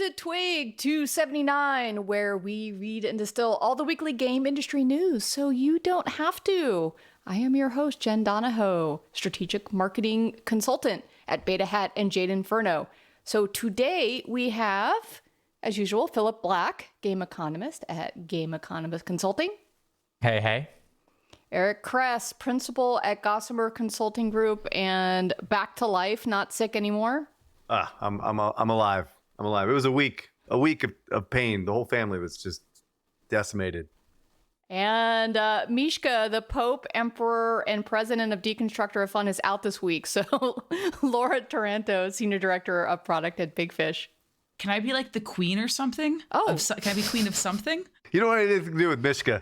to TWIG 279, where we read and distill all the weekly game industry news so you don't have to. I am your host, Jen Donahoe, strategic marketing consultant at Beta Hat and Jade Inferno. So today we have, as usual, Phillip Black, game economist at Game Economist Consulting. Hey. Eric Kress, principal at Gossamer Consulting Group and back to life, not sick anymore. I'm alive. I'm alive. It was a week of pain. The whole family was just decimated. And Mishka, the Pope, Emperor, and President of Deconstructor of Fun, is out this week. So Laura Taranto, Senior Director of Product at Big Fish. Can I be like the queen or something? Oh. Can I be queen of something? You don't want anything to do with Mishka.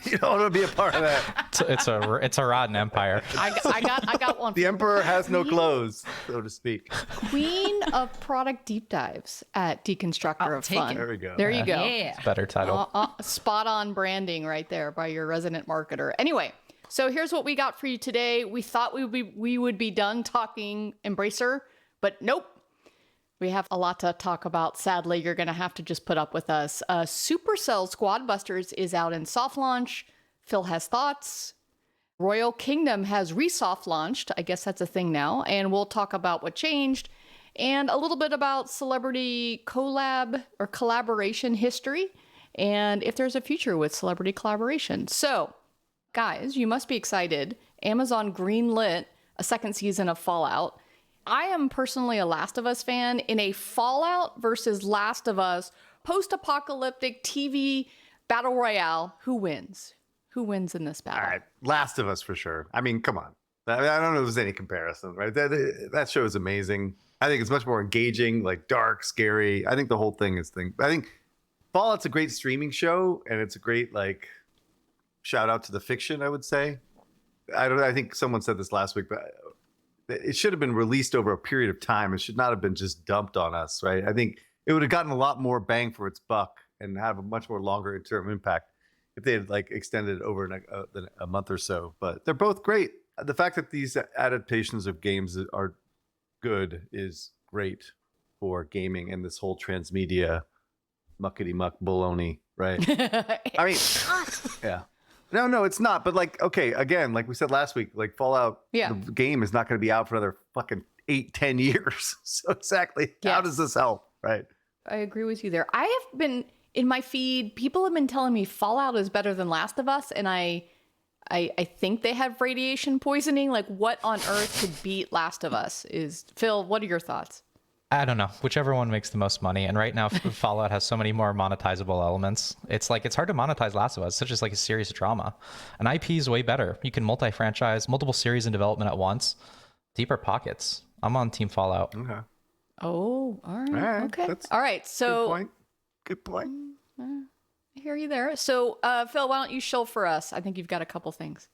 You don't want to be a part of that. It's a rotten empire. I got one. The Emperor has no clothes, so to speak. Queen of Product Deep Dives at Deconstructor of Fun. There we go. There you go. Yeah. Better title. Spot on branding right there by your resident marketer. Anyway, so here's what we got for you today. We thought we would be done talking Embracer, but nope. We have a lot to talk about. Sadly, you're going to have to just put up with us. Supercell Squad Busters is out in soft launch. Phil has thoughts. Royal Kingdom has re-soft launched. I guess that's a thing now. And we'll talk about what changed and a little bit about celebrity collab or collaboration history and if there's a future with celebrity collaboration. So, guys, you must be excited. Amazon greenlit a second season of Fallout. I am personally a Last of Us fan. In a Fallout versus Last of Us post-apocalyptic TV battle royale, who wins? Who wins in this battle? All right, Last of Us for sure. I mean, come on. I don't know if there's any comparison, right? That show is amazing. I think it's much more engaging, like dark, scary. I think the whole thing is I think Fallout's a great streaming show, and it's a great like shout out to the fiction. I would say. I think someone said this last week, but it should have been released over a period of time. It should not have been just dumped on us, right? I think it would have gotten a lot more bang for its buck and have a much more longer term impact if they had like extended it over a month or so. But they're both great. The fact that these adaptations of games are good is great for gaming and this whole transmedia muckety muck baloney, right? I mean, yeah. No, it's not. But like, okay, again, like we said last week, like Fallout, the game is not going to be out for another fucking 8-10 years. So exactly, how does this help, right? I agree with you there. I have been in my feed. People have been telling me Fallout is better than Last of Us, and I think they have radiation poisoning. Like, what on earth could beat Last of Us? Phil, what are your thoughts? I don't know. Whichever one makes the most money. And right now, Fallout has so many more monetizable elements. It's hard to monetize Last of Us. It's such as like a serious drama. An IP is way better. You can multi-franchise, multiple series in development at once. Deeper pockets. I'm on Team Fallout. Okay. Oh, all right. Okay. All right. So Good point. I hear you there. So, Phil, why don't you shill for us? I think you've got a couple things.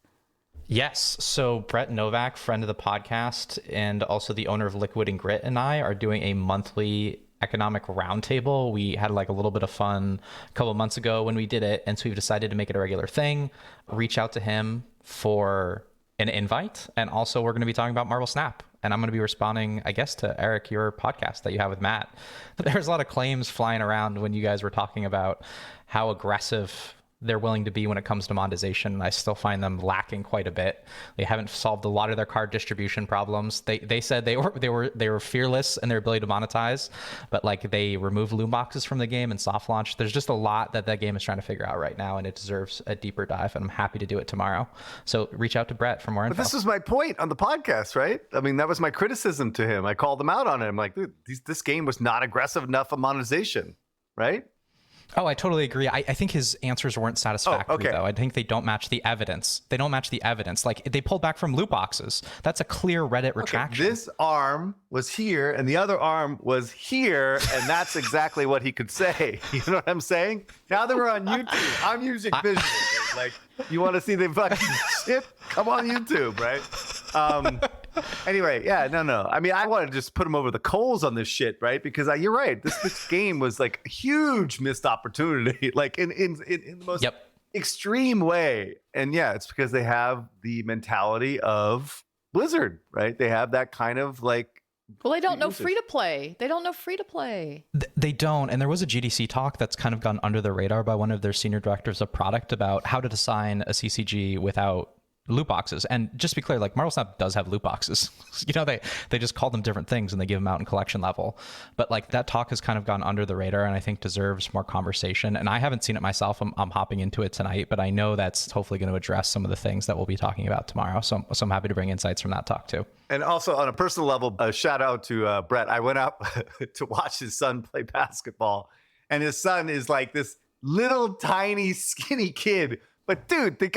Yes. So Brett Novak, friend of the podcast, and also the owner of Liquid and Grit, and I are doing a monthly economic roundtable. We had like a little bit of fun a couple of months ago when we did it. And so we've decided to make it a regular thing, reach out to him for an invite. And also we're going to be talking about Marvel Snap. And I'm going to be responding, I guess, to Eric, your podcast that you have with Matt. There's a lot of claims flying around when you guys were talking about how aggressive they're willing to be when it comes to monetization. I still find them lacking quite a bit. They haven't solved a lot of their card distribution problems. They said they were fearless in their ability to monetize, but like they removed loot boxes from the game and soft launch. There's just a lot that game is trying to figure out right now, and it deserves a deeper dive. And I'm happy to do it tomorrow. So reach out to Brett for more info. But this was my point on the podcast, right? I mean, that was my criticism to him. I called him out on it. I'm like, dude, this game was not aggressive enough of monetization, right? Oh, I totally agree. I think his answers weren't satisfactory, though. I think they don't match the evidence. Like, they pulled back from loot boxes. That's a clear Reddit retraction. This arm was here, and the other arm was here, and that's exactly what he could say. You know what I'm saying? Now that we're on YouTube, I'm using visuals. Like, you want to see the fucking shit? Come on YouTube, right? Anyway, yeah, no. I mean, I want to just put him over the coals on this shit, right? Because you're right. This game was like a huge missed opportunity, like in the most extreme way. And yeah, it's because they have the mentality of Blizzard, right? They have that kind of like Well, they don't know usage. free to play. They don't know free to play. They don't. And there was a GDC talk that's kind of gone under the radar by one of their senior directors of product about how to design a CCG without loot boxes. And just to be clear, like Marvel Snap does have loot boxes. They just call them different things and they give them out in collection level. But like that talk has kind of gone under the radar and I think deserves more conversation. And I haven't seen it myself. I'm hopping into it tonight, but I know that's hopefully going to address some of the things that we'll be talking about tomorrow. So I'm happy to bring insights from that talk too. And also on a personal level, a shout out to Brett. I went out to watch his son play basketball, and his son is like this little tiny skinny kid. But dude, the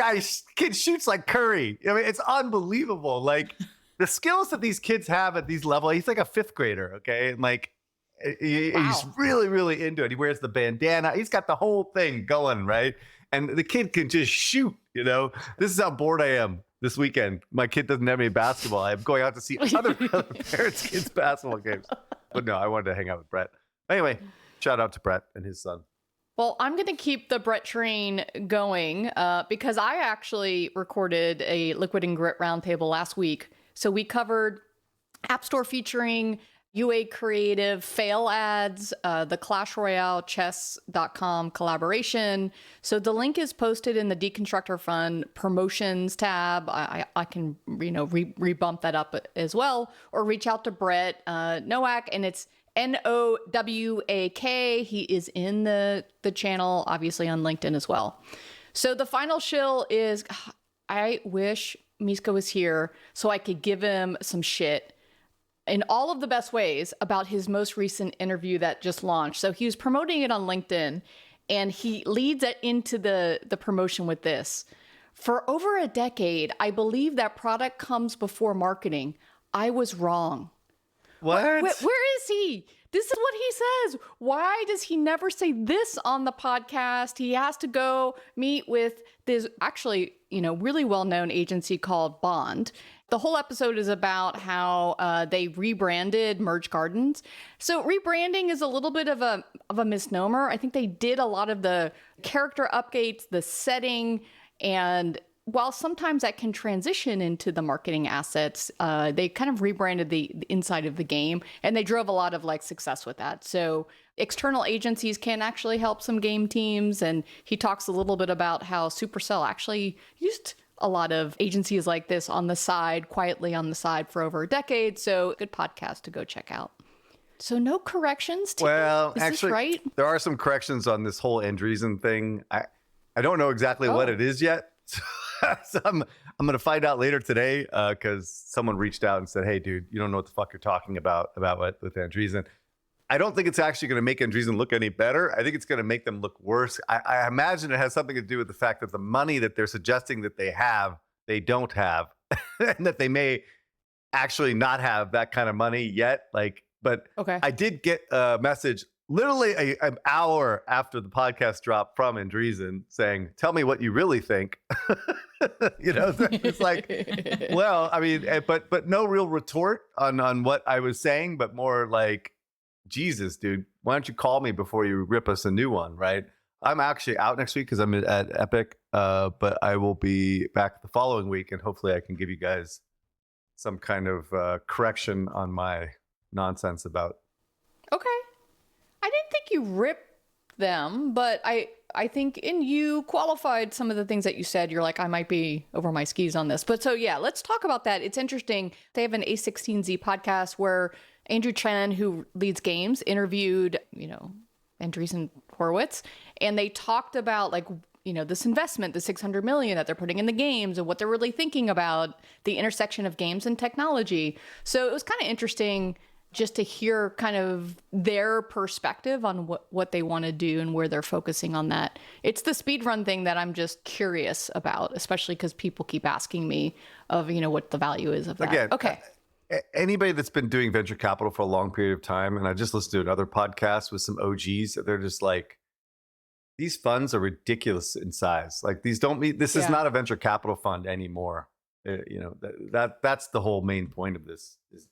kid shoots like Curry. I mean, it's unbelievable. Like the skills that these kids have at these levels. He's like a 5th grader, okay? And like he's really, really into it. He wears the bandana. He's got the whole thing going, right? And the kid can just shoot. This is how bored I am this weekend. My kid doesn't have any basketball. I'm going out to see other parents' kids' basketball games. But no, I wanted to hang out with Brett. Anyway, shout out to Brett and his son. Well, I'm going to keep the Brett train going because I actually recorded a Liquid and Grit roundtable last week. So we covered App Store featuring UA Creative fail ads, the Clash Royale chess.com collaboration. So the link is posted in the Deconstructor Fund promotions tab. I can, rebump that up as well, or reach out to Brett Nowak, and it's Nowak. He is in the channel, obviously on LinkedIn as well. So the final shill is, I wish Misko was here so I could give him some shit in all of the best ways about his most recent interview that just launched. So he was promoting it on LinkedIn, and he leads it into the promotion with this. For over a decade, I believe that product comes before marketing. I was wrong. What? Where is he? This is what he says. Why does he never say this on the podcast? He has to go meet with this actually, really well-known agency called Bond. The whole episode is about how they rebranded Merge Gardens. So rebranding is a little bit of a misnomer. I think they did a lot of the character updates, the setting, and while sometimes that can transition into the marketing assets, they kind of rebranded the inside of the game, and they drove a lot of success with that. So external agencies can actually help some game teams, and he talks a little bit about how Supercell actually used a lot of agencies like this on the side, quietly on the side for over a decade. So good podcast to go check out. So no corrections. Well, Is actually, this right? there are some corrections on this whole Andreessen thing. I don't know exactly what it is yet. So I'm going to find out later today because someone reached out and said, hey, dude, you don't know what the fuck you're talking about what with Andreessen. I don't think it's actually going to make Andreessen look any better. I think it's going to make them look worse. I imagine it has something to do with the fact that the money that they're suggesting that they have, they don't have, and that they may actually not have that kind of money yet. But Okay. I did get a message literally an hour after the podcast dropped from Andreessen saying, tell me what you really think. It's like, well, I mean, but no real retort on what I was saying, but more like, Jesus, dude, why don't you call me before you rip us a new one, right? I'm actually out next week because I'm at Epic, but I will be back the following week, and hopefully I can give you guys some kind of correction on my nonsense about. Okay. I didn't think you ripped them, but I think you qualified some of the things that you said. You're like, I might be over my skis on this. But so, yeah, let's talk about that. It's interesting. They have an A16Z podcast where Andrew Chen, who leads games, interviewed, Andreessen Horowitz, and they talked about this investment, the 600 million that they're putting in the games and what they're really thinking about the intersection of games and technology. So it was kind of interesting just to hear kind of their perspective on what they want to do and where they're focusing on that. It's the speedrun thing that I'm just curious about, especially because people keep asking me of, what the value is of that. Again, okay. Anybody that's been doing venture capital for a long period of time, and I just listened to another podcast with some OGs, they're just like, these funds are ridiculous in size. Like these don't meet, this is not a venture capital fund anymore. That's the whole main point of this is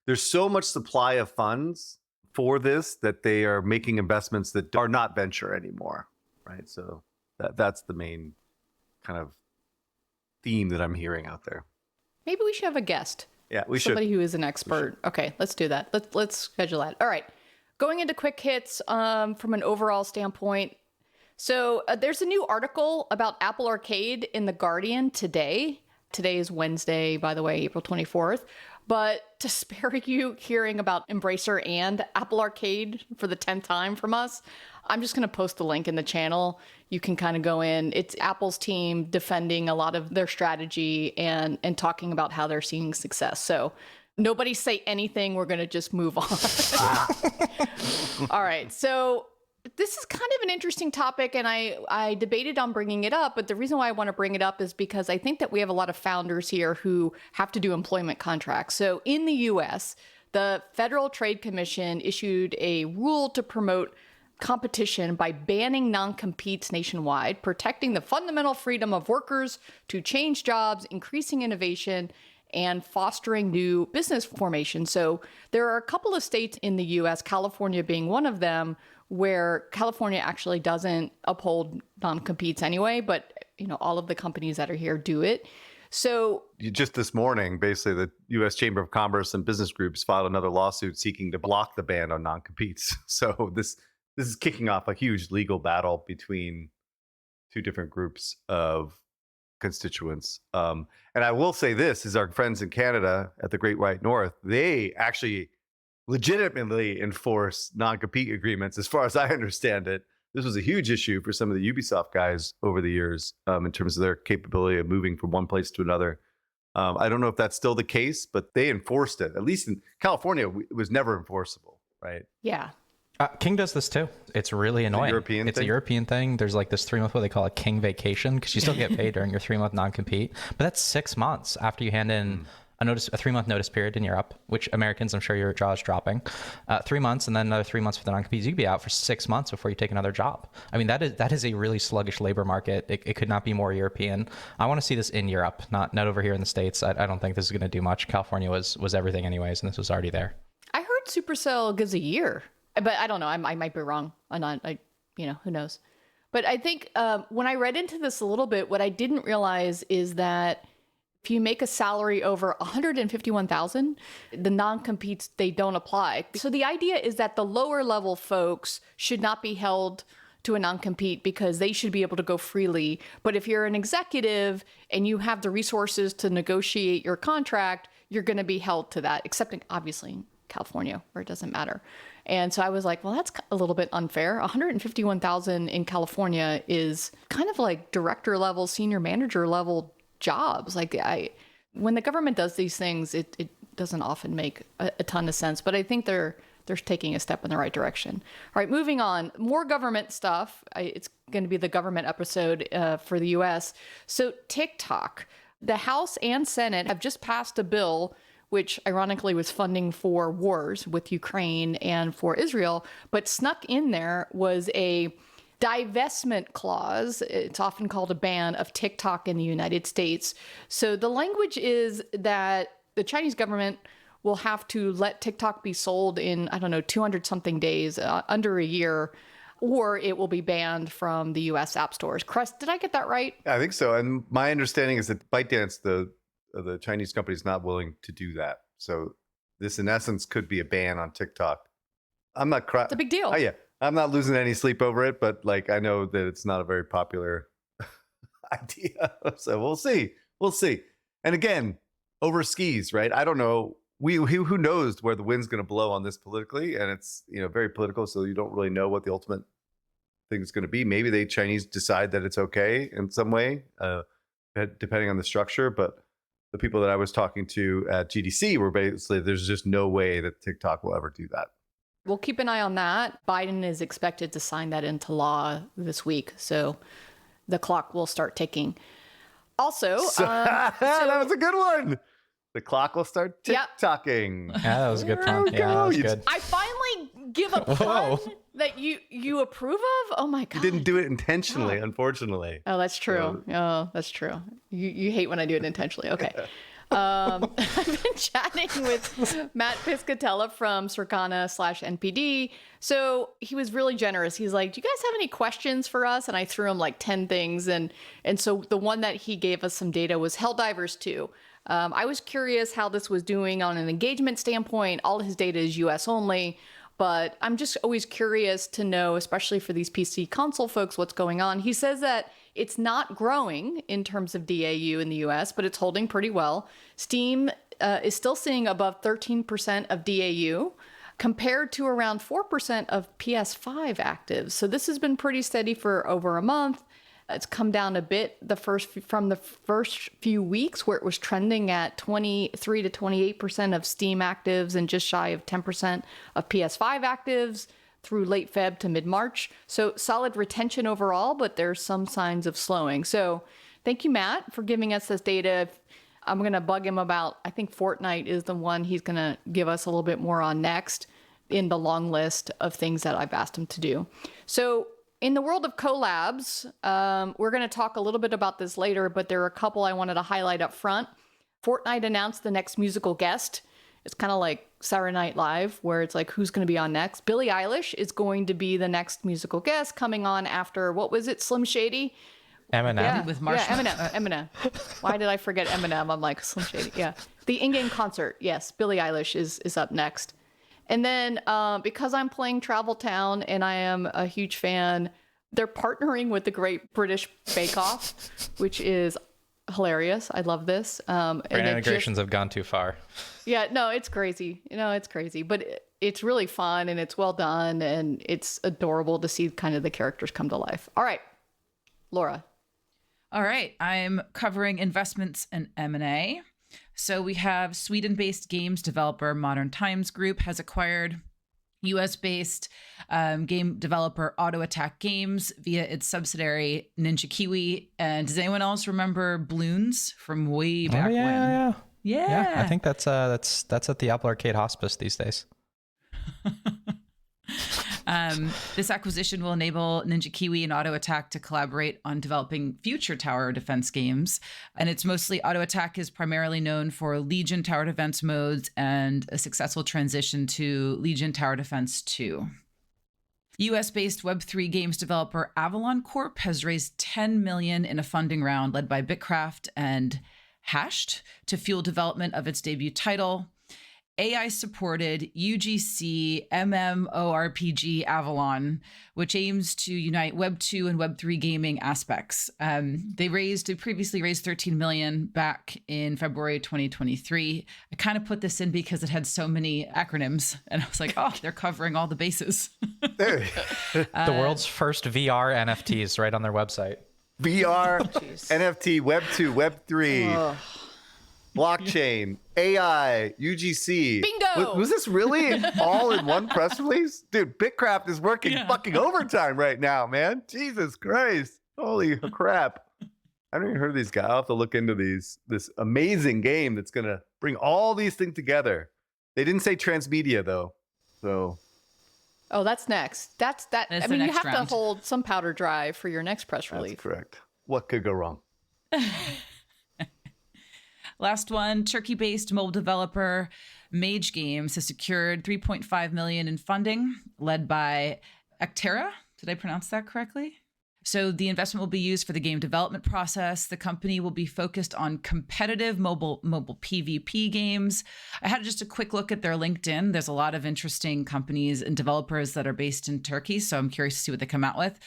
there's so much supply of funds for this that they are making investments that are not venture anymore, right? So that's the main kind of theme that I'm hearing out there. Maybe we should have a guest Yeah, we Somebody should. who is an expert. Okay, let's do that. Let's schedule that. All right. Going into quick hits from an overall standpoint. So there's a new article about Apple Arcade in The Guardian today. Today is Wednesday, by the way, April 24th. But to spare you hearing about Embracer and Apple Arcade for the 10th time from us, I'm just going to post the link in the channel. You can kind of go in. It's Apple's team defending a lot of their strategy and talking about how they're seeing success. So nobody say anything. We're going to just move on. All right. So this is kind of an interesting topic, and I debated on bringing it up, but the reason why I want to bring it up is because I think that we have a lot of founders here who have to do employment contracts. So in the US, the Federal Trade Commission issued a rule to promote competition by banning non-competes nationwide, protecting the fundamental freedom of workers to change jobs, increasing innovation, and fostering new business formation. So there are a couple of states in the US, California being one of them, where California actually doesn't uphold non-competes anyway, but all of the companies that are here do it. So Just this morning, basically, the U.S. Chamber of Commerce and business groups filed another lawsuit seeking to block the ban on non-competes. So this is kicking off a huge legal battle between two different groups of constituents. And I will say this is our friends in Canada at the Great White North, they actually legitimately enforce non-compete agreements. As far as I understand it, this was a huge issue for some of the Ubisoft guys over the years in terms of their capability of moving from one place to another. I don't know if that's still the case, but they enforced it. At least in California, it was never enforceable, right? yeah. King does this too. It's really annoying. European It's thing? a European thing. There's like this 3-month what they call a King vacation because you still get paid during your 3-month non-compete. But that's 6 months after you hand in a 3-month notice period in Europe, which Americans, I'm sure your jaw is dropping. 3 months and then another 3 months for the non-compete. You could be out for 6 months before you take another job. I mean, that is a really sluggish labor market. It could not be more European. I want to see this in Europe, not over here in the States. I don't think this is going to do much. California was everything anyways, and this was already there. I heard Supercell gives a year, but I don't know. I might be wrong. Who knows? But I think when I read into this a little bit, what I didn't realize is that if you make a salary over $151,000, the non-competes, they don't apply. So the idea is that the lower level folks should not be held to a non-compete because they should be able to go freely. But if you're an executive and you have the resources to negotiate your contract, you're going to be held to that, except obviously in California where it doesn't matter. And so I was like, well, that's a little bit unfair. 151,000 in California is kind of like director level, senior manager level jobs. Like when the government does these things, it doesn't often make a ton of sense, but I think they're taking a step in the right direction. All right, moving on, more government stuff. It's going to be the government episode for the US. So TikTok, the House and Senate have just passed a bill which ironically was funding for wars with Ukraine and for Israel, but snuck in there was a divestment clause. It's often called a ban of TikTok in the United States. So the language is that the Chinese government will have to let TikTok be sold in, 200 something days, under a year, or it will be banned from the US app stores. Kress, did I get that right? I think so. And my understanding is that ByteDance, the Chinese company, is not willing to do that. So this, in essence, could be a ban on TikTok. I'm not crying. It's a big deal. Oh, yeah. I'm not losing any sleep over it, but I know that it's not a very popular idea. So we'll see. We'll see. And again, over skis, right? I don't know. Who knows where the wind's going to blow on this politically? And it's very political, so you don't really know what the ultimate thing is going to be. Maybe the Chinese decide that it's okay in some way, depending on the structure. But the people that I was talking to at GDC were basically, there's just no way that TikTok will ever do that. We'll keep an eye on that. Biden is expected to sign that into law this week, so the clock will start ticking. Also, that was a good one. The clock will start tick-tocking. Yeah, that was a good pun. There we Yeah, that go. was You good. I finally give a pun that you approve of. Oh my god! You didn't do it intentionally, unfortunately. Oh, that's true. Oh, that's true. You hate when I do it intentionally. Okay. I've been chatting with Matt Piscatella from Circana/NPD. So he was really generous. He's like, do you guys have any questions for us? And I threw him like 10 things. And so the one that he gave us some data was Helldivers 2. I was curious how this was doing on an engagement standpoint. All his data is US only, but I'm just always curious to know, especially for these PC console folks, what's going on. He says that it's not growing in terms of DAU in the US, but it's holding pretty well. Steam is still seeing above 13% of DAU compared to around 4% of PS5 actives. So this has been pretty steady for over a month. It's come down a bit from the first few weeks where it was trending at 23 to 28% of Steam actives and just shy of 10% of PS5 actives through late Feb to mid-March. So solid retention overall, but there's some signs of slowing. So thank you, Matt, for giving us this data. I'm going to bug him about, I think Fortnite is the one he's going to give us a little bit more on next in the long list of things that I've asked him to do. So in the world of collabs, we're going to talk a little bit about this later, but there are a couple I wanted to highlight up front. Fortnite announced the next musical guest. It's kind of like Saturday Night Live, where it's like, who's going to be on next? Billie Eilish is going to be the next musical guest, coming on after, what was it, Slim Shady? Eminem. Yeah, With Marshall. Eminem. Why did I forget Eminem? I'm like, Slim Shady. Yeah. The in-game concert. Yes, Billie Eilish is up next. And then because I'm playing Travel Town and I am a huge fan, they're partnering with the Great British Bake Off, which is hilarious. I love this. Brand integrations have gone too far. Yeah, no, it's crazy. It's crazy, but it's really fun and it's well done and it's adorable to see kind of the characters come to life. All right, Laura. All right, I'm covering investments in M&A. So we have Sweden-based games developer Modern Times Group has acquired US-based game developer Auto Attack Games via its subsidiary Ninja Kiwi. And does anyone else remember Bloons from way back when? Yeah. I think that's at the Apple Arcade Hospice these days. This acquisition will enable Ninja Kiwi and Auto Attack to collaborate on developing future tower defense games. And it's mostly Auto Attack is primarily known for Legion tower defense modes and a successful transition to Legion Tower Defense 2. US-based Web3 games developer Avalon Corp has raised $10 million in a funding round led by Bitcraft and Hashed to fuel development of its debut title. AI-supported UGC MMORPG Avalon, which aims to unite Web 2 and Web 3 gaming aspects. They previously raised $13 million back in February 2023. I kind of put this in because it had so many acronyms, and I was like, oh, they're covering all the bases. There. The world's first VR NFTs right on their website. VR, NFT, Web 2, Web 3. Blockchain, AI, UGC. Bingo! Was this really all in one press release? Dude, Bitcraft is working fucking overtime right now, man. Jesus Christ. Holy crap. I haven't even heard of these guys. I'll have to look into this amazing game that's going to bring all these things together. They didn't say transmedia, though. So. Oh, that's next. That's that. That's I the mean, you next have round. to hold some powder dry for your next press release. That's correct. What could go wrong? Last one, Turkey-based mobile developer Mage Games has secured $3.5 million in funding, led by Actera. Did I pronounce that correctly? So the investment will be used for the game development process. The company will be focused on competitive mobile PvP games. I had just a quick look at their LinkedIn. There's a lot of interesting companies and developers that are based in Turkey, so I'm curious to see what they come out with.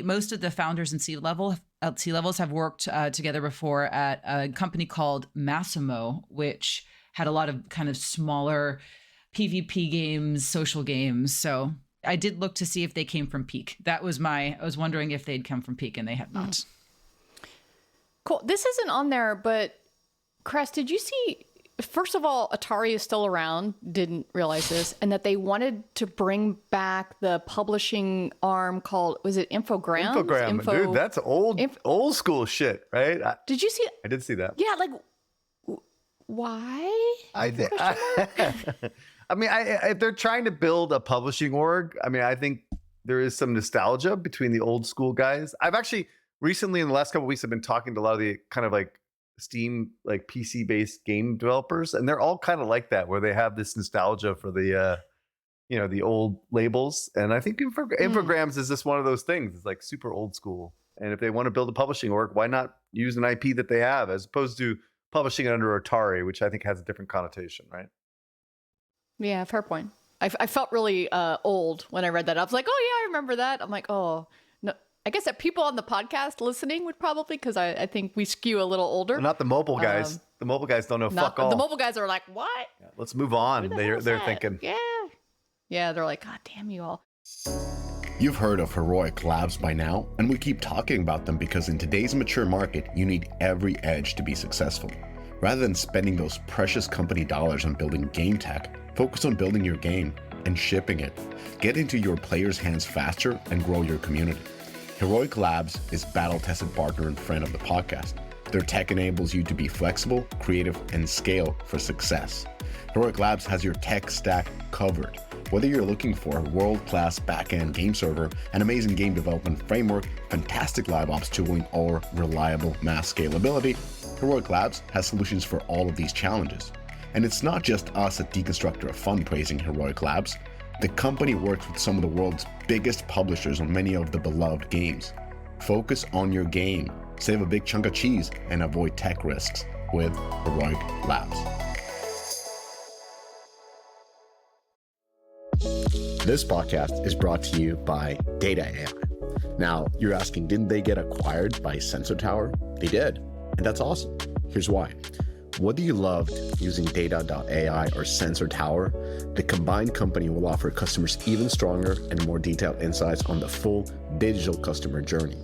Most of the founders and C-levels have worked together before at a company called Massimo, which had a lot of kind of smaller PvP games, social games. So I did look to see if they came from Peak. I was wondering if they'd come from Peak, and they had not. Cool. This isn't on there, but Kress, did you see? First of all, Atari is still around. Didn't realize this, and that they wanted to bring back the publishing arm called, was it Infogrames? Dude, that's old school shit, right? Did you see? I did see that. Yeah, like why? I did. I mean, if they're trying to build a publishing org, I mean, I think there is some nostalgia between the old school guys. I've actually recently, in the last couple of weeks, I've been talking to a lot of the kind of like Steam, like PC based game developers, and they're all kind of like that, where they have this nostalgia for the, the old labels. And I think Infogrames is just one of those things. It's like super old school. And if they want to build a publishing org, why not use an IP that they have, as opposed to publishing it under Atari, which I think has a different connotation, right? Yeah, fair point. I felt really old when I read that. I was like, oh yeah, I remember that. I'm like, oh no. I guess that people on the podcast listening would probably, because I think we skew a little older. Well, not the mobile guys. The mobile guys don't know fuck all. The mobile guys are like, what? Yeah, let's move on. They're thinking. Yeah, they're like, God damn you all. You've heard of Heroic Labs by now, and we keep talking about them because in today's mature market, you need every edge to be successful. Rather than spending those precious company dollars on building game tech, focus on building your game and shipping it. Get into your players' hands faster and grow your community. Heroic Labs is battle-tested partner and friend of the podcast. Their tech enables you to be flexible, creative, and scale for success. Heroic Labs has your tech stack covered. Whether you're looking for a world-class back-end game server, an amazing game development framework, fantastic live ops tooling, or reliable mass scalability, Heroic Labs has solutions for all of these challenges. And it's not just us at Deconstructor of Fun praising Heroic Labs. The company works with some of the world's biggest publishers on many of the beloved games. Focus on your game, save a big chunk of cheese, and avoid tech risks with Heroic Labs. This podcast is brought to you by Data.ai. Now, you're asking, didn't they get acquired by Sensor Tower? They did, and that's awesome. Here's why. Whether you loved using Data.ai or Sensor Tower, the combined company will offer customers even stronger and more detailed insights on the full digital customer journey.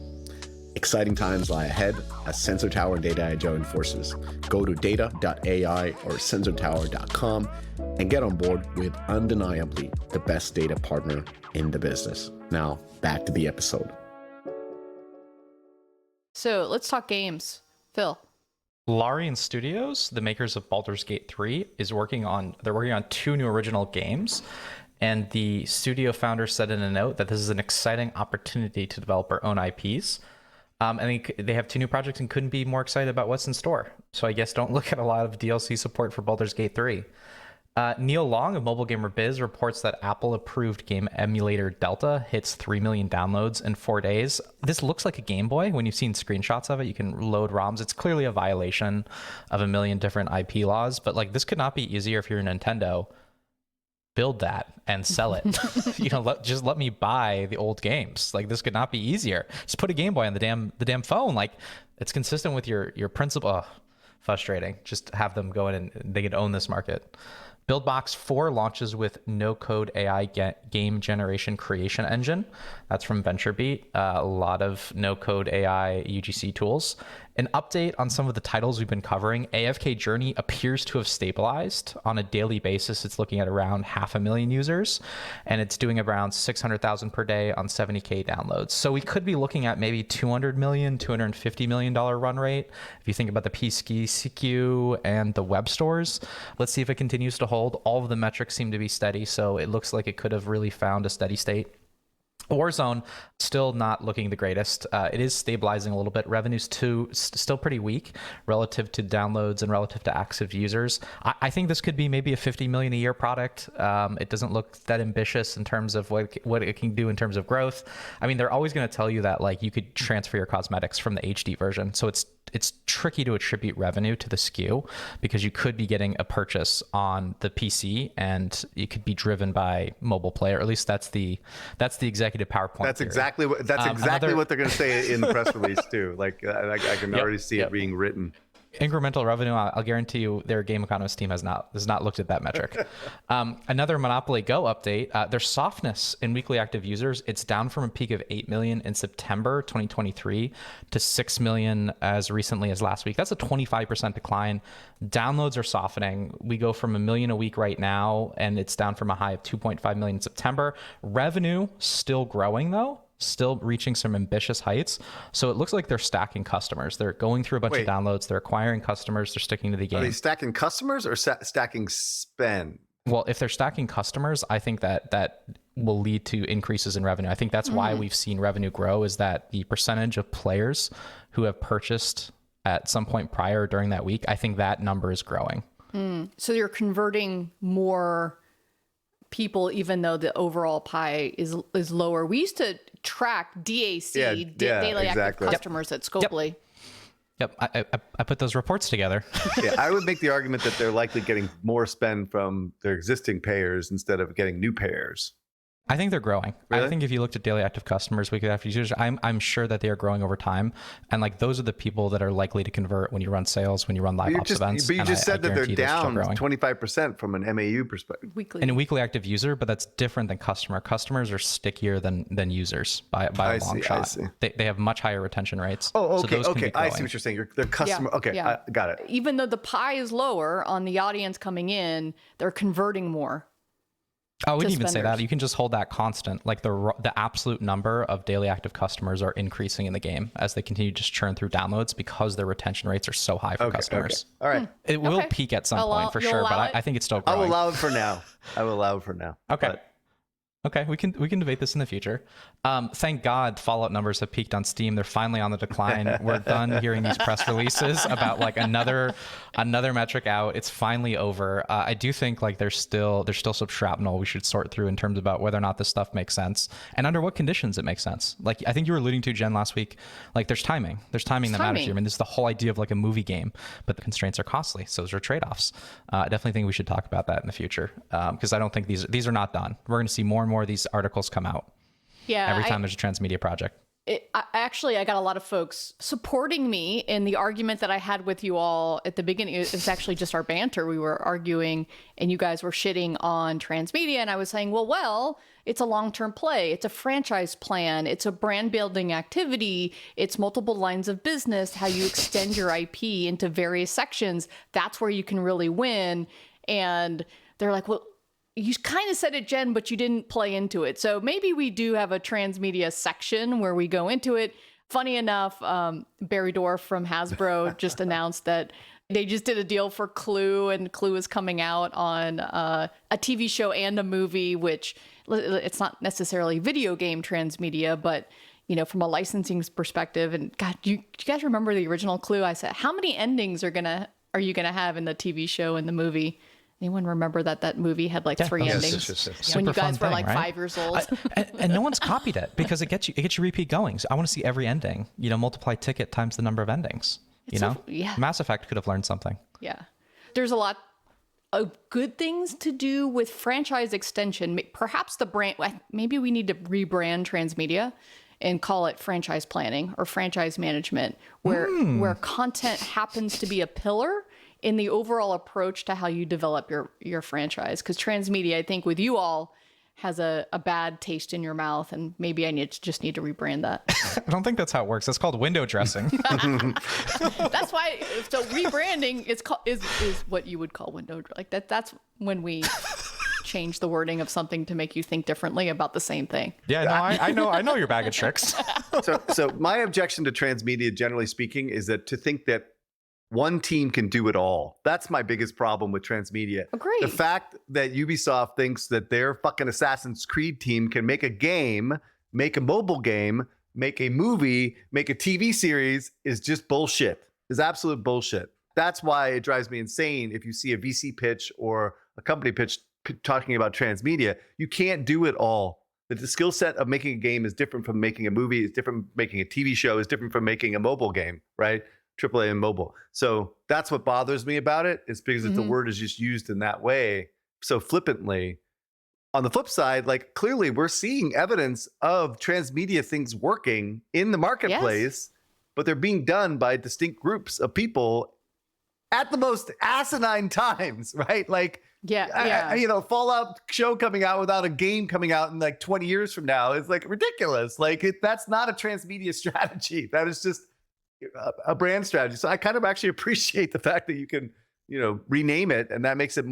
Exciting times lie ahead as Sensor Tower and Data.ai join forces. Go to Data.ai or SensorTower.com and get on board with undeniably the best data partner in the business. Now, back to the episode. So let's talk games. Phil. Larian Studios, the makers of Baldur's Gate 3, they're working on 2 new original games. And the studio founder said in a note that this is an exciting opportunity to develop our own IPs. I think they have 2 new projects and couldn't be more excited about what's in store. So I guess don't look at a lot of DLC support for Baldur's Gate 3. Neil Long of Mobile Gamer Biz reports that Apple-approved game emulator Delta hits 3 million downloads in 4 days. This looks like a Game Boy. When you've seen screenshots of it, you can load ROMs. It's clearly a violation of a million different IP laws, but like this could not be easier if you're Nintendo. Build that and sell it. Just let me buy the old games. Like this could not be easier. Just put a Game Boy on the damn phone. Like it's consistent with your principle. Oh, frustrating. Just have them go in and they could own this market. BuildBox 4 launches with no-code AI game generation creation engine. That's from VentureBeat. A lot of no-code AI UGC tools. An update on some of the titles we've been covering. AFK Journey appears to have stabilized. On a daily basis, it's looking at around 500,000 users, and it's doing around 600,000 per day on 70K downloads. So we could be looking at maybe $200 million, $250 million run rate. If you think about the PCQ and the web stores, let's see if it continues to hold. All of the metrics seem to be steady, so it looks like it could have really found a steady state. Warzone, still not looking the greatest. It is stabilizing a little bit. Revenue's still pretty weak relative to downloads and relative to active users. I think this could be maybe a 50 million a year product. It doesn't look that ambitious in terms of what it can do in terms of growth. I mean, they're always going to tell you that like you could transfer your cosmetics from the HD version. So it's tricky to attribute revenue to the SKU because you could be getting a purchase on the PC and it could be driven by mobile player. At least that's the executive PowerPoint. That's theory. exactly what what they're going to say in the press release too. Like I can already see it being written. Incremental revenue, I'll guarantee you their game economist team has not looked at that metric. Another Monopoly Go update, there's softness in weekly active users. It's down from a peak of 8 million in September 2023 to 6 million as recently as last week. That's a 25% decline. Downloads are softening. We go from 1 million a week right now, and it's down from a high of 2.5 million in September. Revenue still growing though. Still reaching some ambitious heights. So it looks like they're stacking customers. They're going through a bunch of downloads. They're acquiring customers. They're sticking to the game. Are they stacking customers or stacking spend? Well, if they're stacking customers, I think that will lead to increases in revenue. I think that's why we've seen revenue grow, is that the percentage of players who have purchased at some point prior or during that week, I think that number is growing. So you're converting more people, even though the overall pie is lower. We used to track DAC, daily active customers at Scopely. Yep, I put those reports together. Yeah, I would make the argument that they're likely getting more spend from their existing payers instead of getting new payers. I think they're growing. Really? I think if you looked at daily active customers, weekly active users, I'm sure that they are growing over time. And like those are the people that are likely to convert when you run sales, when you run live ops events. But you just said that they're down growing. 25% from an MAU perspective. Weekly. And a weekly active user, but that's different than customer. Customers are stickier than users by a long shot. I see. They have much higher retention rates. Oh, okay, So those can be okay. I see growing. what you're saying. They're customer. Yeah, Okay, yeah. I got it. Even though the pie is lower on the audience coming in, they're converting more. I wouldn't even say spenders. that. You can just hold that constant. Like the absolute number of daily active customers are increasing in the game as they continue to just churn through downloads because their retention rates are so high for customers. Okay. All right. It will Okay. peak at some point for you'll sure, allow but it? I think it's still I'll growing. allow it for now. I will allow it for now. Okay. But Okay, we can debate this in the future. Thank God Fallout numbers have peaked on Steam. They're finally on the decline. We're done hearing these press releases about like another metric out. It's finally over. I do think like there's still some shrapnel we should sort through in terms about whether or not this stuff makes sense and under what conditions it makes sense. Like I think you were alluding to, Jen, last week. Like there's timing. There's timing that matters here. I mean, this is the whole idea of like a movie game, but the constraints are costly. So those are trade-offs. I definitely think we should talk about that in the future because I don't think these are not done. We're going to see more and more of these articles come out. Yeah. Every time there's a transmedia project. I got a lot of folks supporting me in the argument that I had with you all at the beginning. It's actually just our banter. We were arguing and you guys were shitting on transmedia. And I was saying, well, it's a long-term play. It's a franchise plan. It's a brand building activity. It's multiple lines of business, how you extend your IP into various sections. That's where you can really win. And they're like, well, you kind of said it, Jen, but you didn't play into it. So maybe we do have a transmedia section where we go into it. Funny enough, Barry Dorff from Hasbro just announced that they just did a deal for Clue, and Clue is coming out on a TV show and a movie, which it's not necessarily video game transmedia, but you know, from a licensing perspective. And God, do you guys remember the original Clue? I said, how many endings are you gonna have in the TV show and the movie? Anyone remember that movie had like 3 endings when you guys were like 5 years old? and no one's copied it because it gets you repeat goings. I want to see every ending. You know, multiply ticket times the number of endings. Yeah. Mass Effect could have learned something. Yeah, there's a lot of good things to do with franchise extension. Perhaps the brand. Maybe we need to rebrand transmedia and call it franchise planning or franchise management, where content happens to be a pillar in the overall approach to how you develop your franchise. Because transmedia, I think with you all, has a bad taste in your mouth, and maybe I just need to rebrand that. I don't think that's how it works. That's called window dressing. That's why. So rebranding is what you would call window like that. That's when we change the wording of something to make you think differently about the same thing. Yeah, no, I know your bag of tricks. So my objection to transmedia, generally speaking, is that to think that one team can do it all. That's my biggest problem with transmedia. Agreed. The fact that Ubisoft thinks that their fucking Assassin's Creed team can make a game, make a mobile game, make a movie, make a TV series is just bullshit. Is absolute bullshit. That's why it drives me insane if you see a VC pitch or a company pitch talking about transmedia. You can't do it all. The skill set of making a game is different from making a movie, is different from making a TV show, is different from making a mobile game, right? AAA and mobile. So that's what bothers me about it. It's because the word is just used in that way so flippantly. On the flip side, like clearly we're seeing evidence of transmedia things working in the marketplace, but they're being done by distinct groups of people at the most asinine times, right? Like, Fallout show coming out without a game coming out in like 20 years from now is like ridiculous. Like that's not a transmedia strategy. That is just a brand strategy. So I kind of actually appreciate the fact that you can, rename it, and that makes it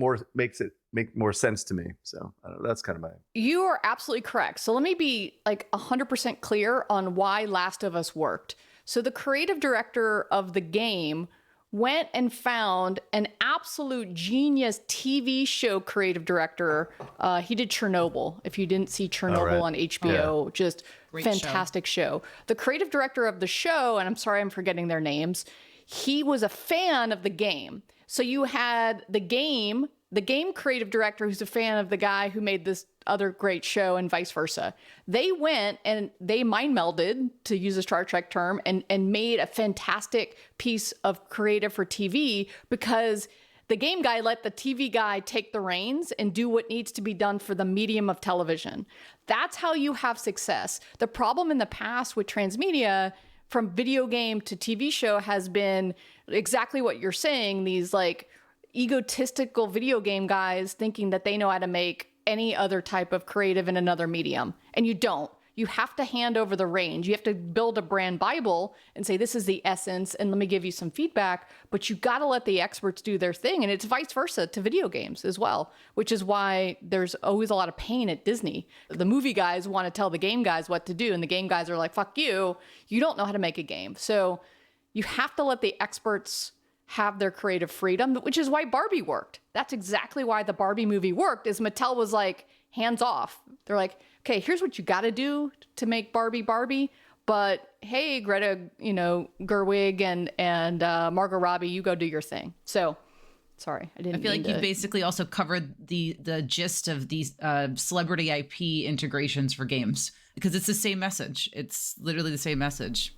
make more sense to me. So I don't know, that's kind of my. You are absolutely correct. So let me be like 100% clear on why Last of Us worked. So the creative director of the game went and found an absolute genius TV show creative director. He did Chernobyl. If you didn't see Chernobyl on HBO, just great fantastic show. The creative director of the show, and I'm sorry I'm forgetting their names, he was a fan of the game. So you had the game the game creative director, who's a fan of the guy who made this other great show, and vice versa, they went and they mind melded, to use a Star Trek term, and made a fantastic piece of creative for TV, because the game guy let the TV guy take the reins and do what needs to be done for the medium of television. That's how you have success. The problem in the past with transmedia, from video game to TV show, has been exactly what you're saying. These like egotistical video game guys thinking that they know how to make any other type of creative in another medium. And you don't. You have to hand over the reins. You have to build a brand Bible and say, this is the essence, and let me give you some feedback. But you got to let the experts do their thing. And it's vice versa to video games as well, which is why there's always a lot of pain at Disney. The movie guys want to tell the game guys what to do, and the game guys are like, fuck you. You don't know how to make a game. So you have to let the experts have their creative freedom, which is why Barbie worked. That's exactly why the Barbie movie worked, is Mattel was like, hands off. They're like, okay, here's what you got to do to make Barbie. But hey, Greta, Gerwig and Margot Robbie, you go do your thing. So, sorry, I didn't. I feel like you basically also covered the gist of these celebrity IP integrations for games, because it's the same message. It's literally the same message.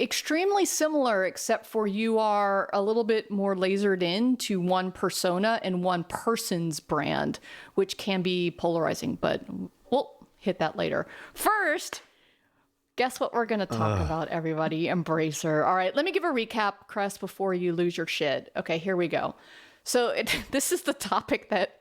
Extremely similar, except for you are a little bit more lasered in to one persona and one person's brand, which can be polarizing, but we'll hit that later. First, guess what we're going to talk about, everybody? Embracer. All right, let me give a recap, Kress, before you lose your shit. Okay, here we go. So this is the topic that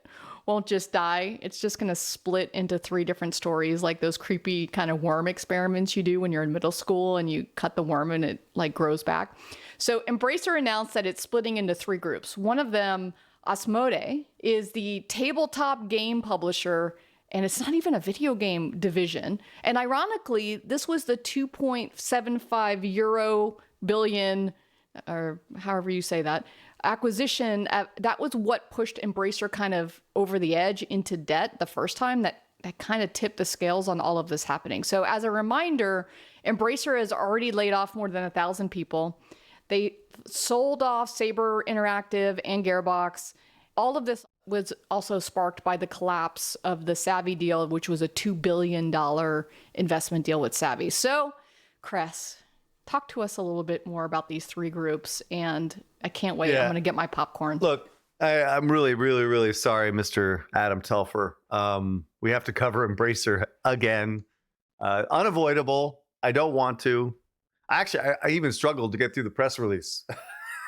won't just die. It's just going to split into 3 different stories, like those creepy kind of worm experiments you do when you're in middle school and you cut the worm and it like grows back. So Embracer announced that it's splitting into 3 groups. One of them, Asmodee, is the tabletop game publisher, and it's not even a video game division. And ironically, this was the 2.75 billion, or however you say that, acquisition. That was what pushed Embracer kind of over the edge into debt the first time. That kind of tipped the scales on all of this happening. So as a reminder, Embracer has already laid off more than 1,000 people. They sold off Saber Interactive and Gearbox. All of this was also sparked by the collapse of the Savvy deal, which was a $2 billion investment deal with Savvy. So, Kress, talk to us a little bit more about these 3 groups, and I can't wait. I'm going to get my popcorn. Look, I'm really, really, really sorry, Mr. Adam Telfer. We have to cover Embracer again. Unavoidable. I don't want to. Actually, I even struggled to get through the press release.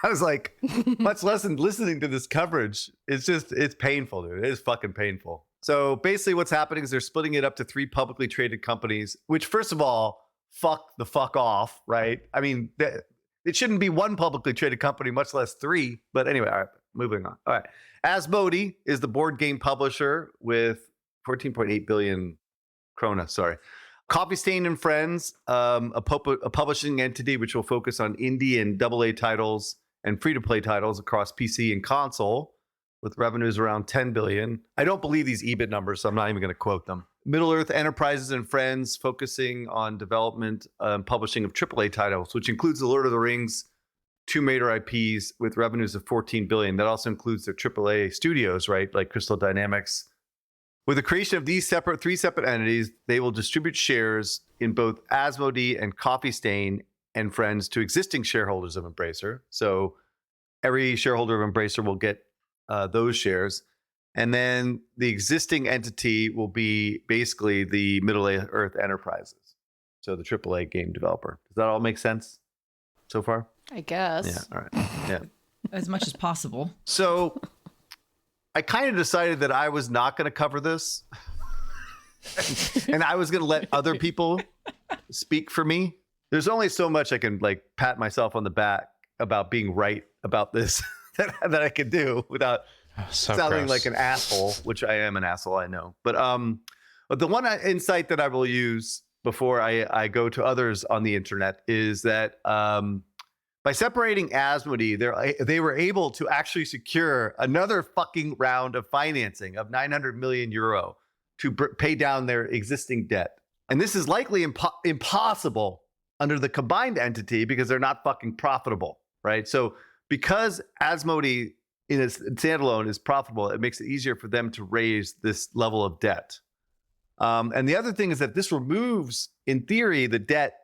I was like, much less than listening to this coverage. It's painful, dude. It is fucking painful. So basically what's happening is they're splitting it up to 3 publicly traded companies, which, first of all, fuck the fuck off, right? I mean, it shouldn't be 1 publicly traded company, much less 3. But anyway, all right, moving on. All right. Asmodee is the board game publisher with 14.8 billion krona, sorry. Coffee Stain and Friends, a publishing entity which will focus on indie and AA titles and free-to-play titles across PC and console, with revenues around 10 billion. I don't believe these EBIT numbers, so I'm not even going to quote them. Middle-earth Enterprises and Friends, focusing on development and publishing of AAA titles, which includes the Lord of the Rings, Tomb Raider IPs, with revenues of 14 billion. That also includes their AAA studios, right, like Crystal Dynamics. With the creation of these 3 separate entities, they will distribute shares in both Asmodee and Coffee Stain and Friends to existing shareholders of Embracer. So every shareholder of Embracer will get those shares. And then the existing entity will be basically the Middle-earth Enterprises. So the AAA game developer. Does that all make sense so far? I guess. Yeah, all right. Yeah. As much as possible. So I kind of decided that I was not going to cover this. And I was going to let other people speak for me. There's only so much I can like pat myself on the back about being right about this that I could do without sounding like an asshole, which I am an asshole, I know. But the one insight that I will use before I go to others on the internet is that by separating Asmodee, they were able to actually secure another fucking round of financing of 900 million euro to pay down their existing debt. And this is likely impossible under the combined entity because they're not fucking profitable, right? So because Asmodee in a standalone is profitable, it makes it easier for them to raise this level of debt. And the other thing is that this removes, in theory, the debt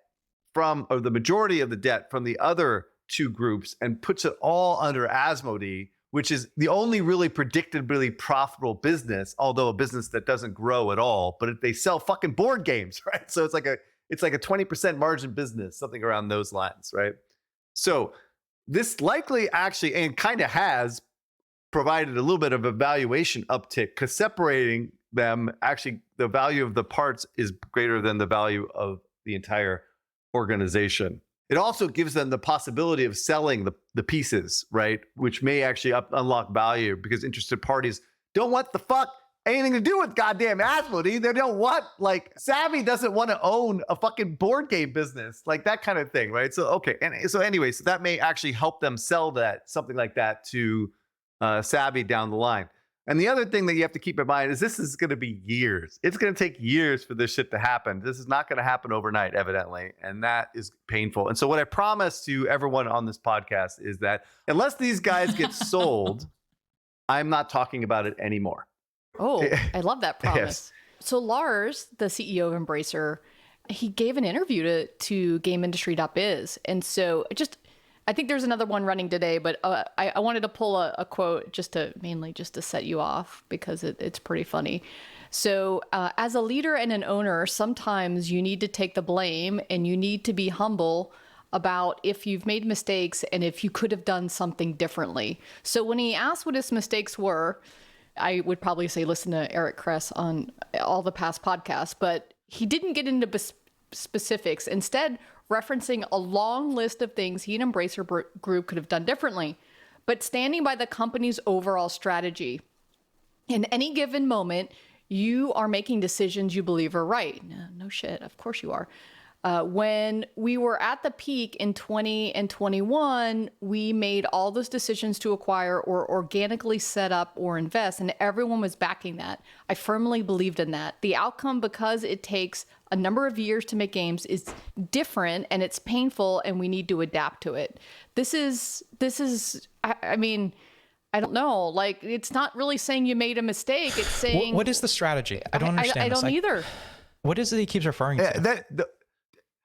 or the majority of the debt from the other two groups and puts it all under Asmodee, which is the only really predictably profitable business, although a business that doesn't grow at all, but they sell fucking board games, right? So it's like a 20% margin business, something around those lines, right? So this likely actually, and kind of has provided a little bit of a valuation uptick, because separating them, actually the value of the parts is greater than the value of the entire organization. It also gives them the possibility of selling the pieces, right? Which may actually unlock value, because interested parties don't want the fuck anything to do with goddamn Asmodee. They don't want, like, Savvy doesn't want to own a fucking board game business, like that kind of thing, right? So, okay. And so anyway, so that may actually help them sell something like that to Savvy down the line. And the other thing that you have to keep in mind is this is going to be years. It's going to take years for this shit to happen. This is not going to happen overnight, evidently. And that is painful. And so what I promise to everyone on this podcast is that unless these guys get sold, I'm not talking about it anymore. Oh, I love that promise. Yes. So Lars, the CEO of Embracer, he gave an interview to GameIndustry.biz. And so I think there's another one running today, but I wanted to pull a quote just to set you off, because it's pretty funny. So as a leader and an owner, sometimes you need to take the blame, and you need to be humble about if you've made mistakes and if you could have done something differently. So when he asked what his mistakes were, I would probably say listen to Eric Kress on all the past podcasts, but he didn't get into specifics, instead referencing a long list of things he and Embracer Group could have done differently, but standing by the company's overall strategy. In any given moment, you are making decisions you believe are right. No shit, of course you are. When we were at the peak in 20 and 21, we made all those decisions to acquire or organically set up or invest, and everyone was backing that. I firmly believed in that. The outcome, because it takes a number of years to make games, is different, and it's painful, and we need to adapt to it. This is, I mean, I don't know. Like, it's not really saying you made a mistake. It's saying... What is the strategy? I don't understand I this. don't either. What is it he keeps referring to?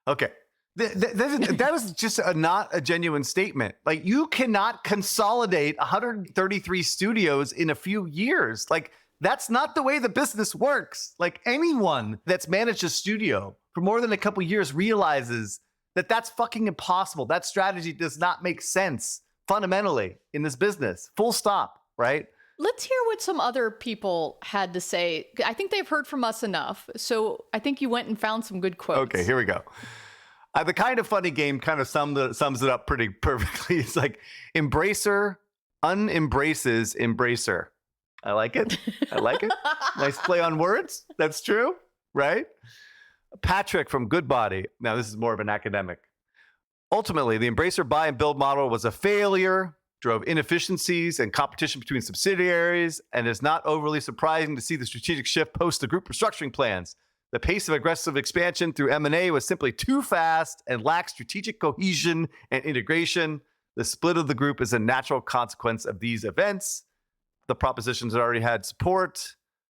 Okay. That is just not a genuine statement. Like, you cannot consolidate 133 studios in a few years. Like, that's not the way the business works. Like, anyone that's managed a studio for more than a couple years realizes that that's fucking impossible. That strategy does not make sense fundamentally in this business. Full stop, right? Let's hear what some other people had to say. I think they've heard from us enough. So I think you went and found some good quotes. Okay, here we go. The Kind of Funny game kind of sums it up pretty perfectly. It's like, Embracer unembraces Embracer. I like it. I like it. Nice play on words. That's true, right? Patrick from Goodbody. Now, this is more of an academic. Ultimately, the Embracer buy and build model was a failure, drove inefficiencies and competition between subsidiaries, and is not overly surprising to see the strategic shift post the group restructuring plans. The pace of aggressive expansion through M&A was simply too fast and lacked strategic cohesion and integration. The split of the group is a natural consequence of these events. The propositions had already had support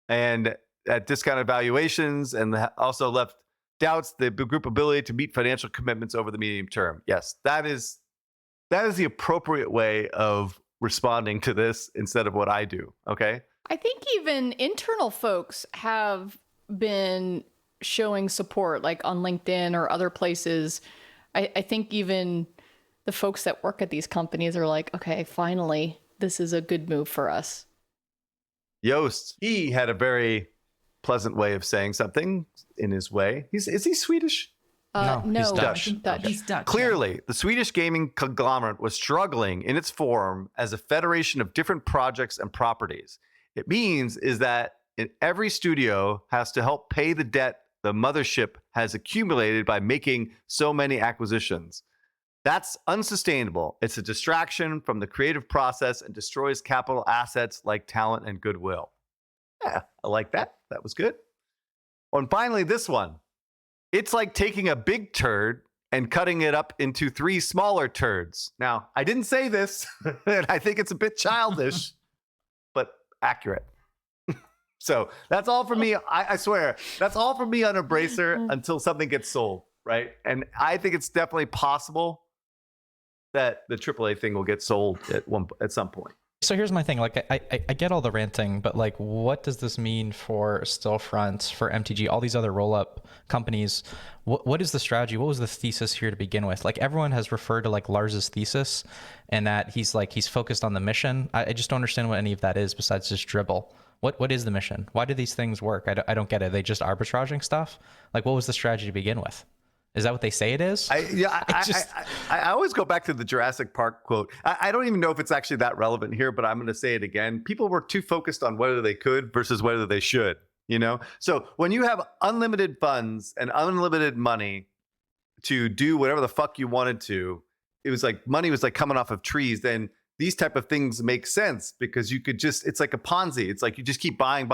and at discounted valuations, and also left doubts the group ability to meet financial commitments over the medium term. Yes, that is the appropriate way of responding to this instead of what I do. Okay. I think even internal folks have been showing support, like on LinkedIn or other places. I think even the folks that work at these companies are like, okay, finally, this is a good move for us. Yost, he had a very pleasant way of saying something in his way. Is he Swedish? No, he's Dutch. He's Dutch. Clearly, the Swedish gaming conglomerate was struggling in its form as a federation of different projects and properties. It means is that every studio has to help pay the debt the mothership has accumulated by making so many acquisitions. That's unsustainable. It's a distraction from the creative process and destroys capital assets like talent and goodwill. Yeah, I like that. That was good. And finally, this one. It's like taking a big turd and cutting it up into 3 smaller turds. Now, I didn't say this, and I think it's a bit childish, but accurate. So that's all from me. I swear, that's all from me on Embracer until something gets sold, right? And I think it's definitely possible that the AAA thing will get sold at some point. So here's my thing. Like, I get all the ranting, but like, what does this mean for Stillfront, for MTG, all these other roll-up companies? What is the strategy? What was the thesis here to begin with? Like, everyone has referred to like Lars's thesis, and that he's focused on the mission. I just don't understand what any of that is besides just dribble. What is the mission? Why do these things work? I don't get it. Are they just arbitraging stuff? Like, what was the strategy to begin with? Is that what they say it is? I always go back to the Jurassic Park quote. I don't even know if it's actually that relevant here, but I'm going to say it again. People were too focused on whether they could versus whether they should, you know? So when you have unlimited funds and unlimited money to do whatever the fuck you wanted to, it was like money was like coming off of trees, then these type of things make sense because you could just, it's like a Ponzi. It's like you just keep buying,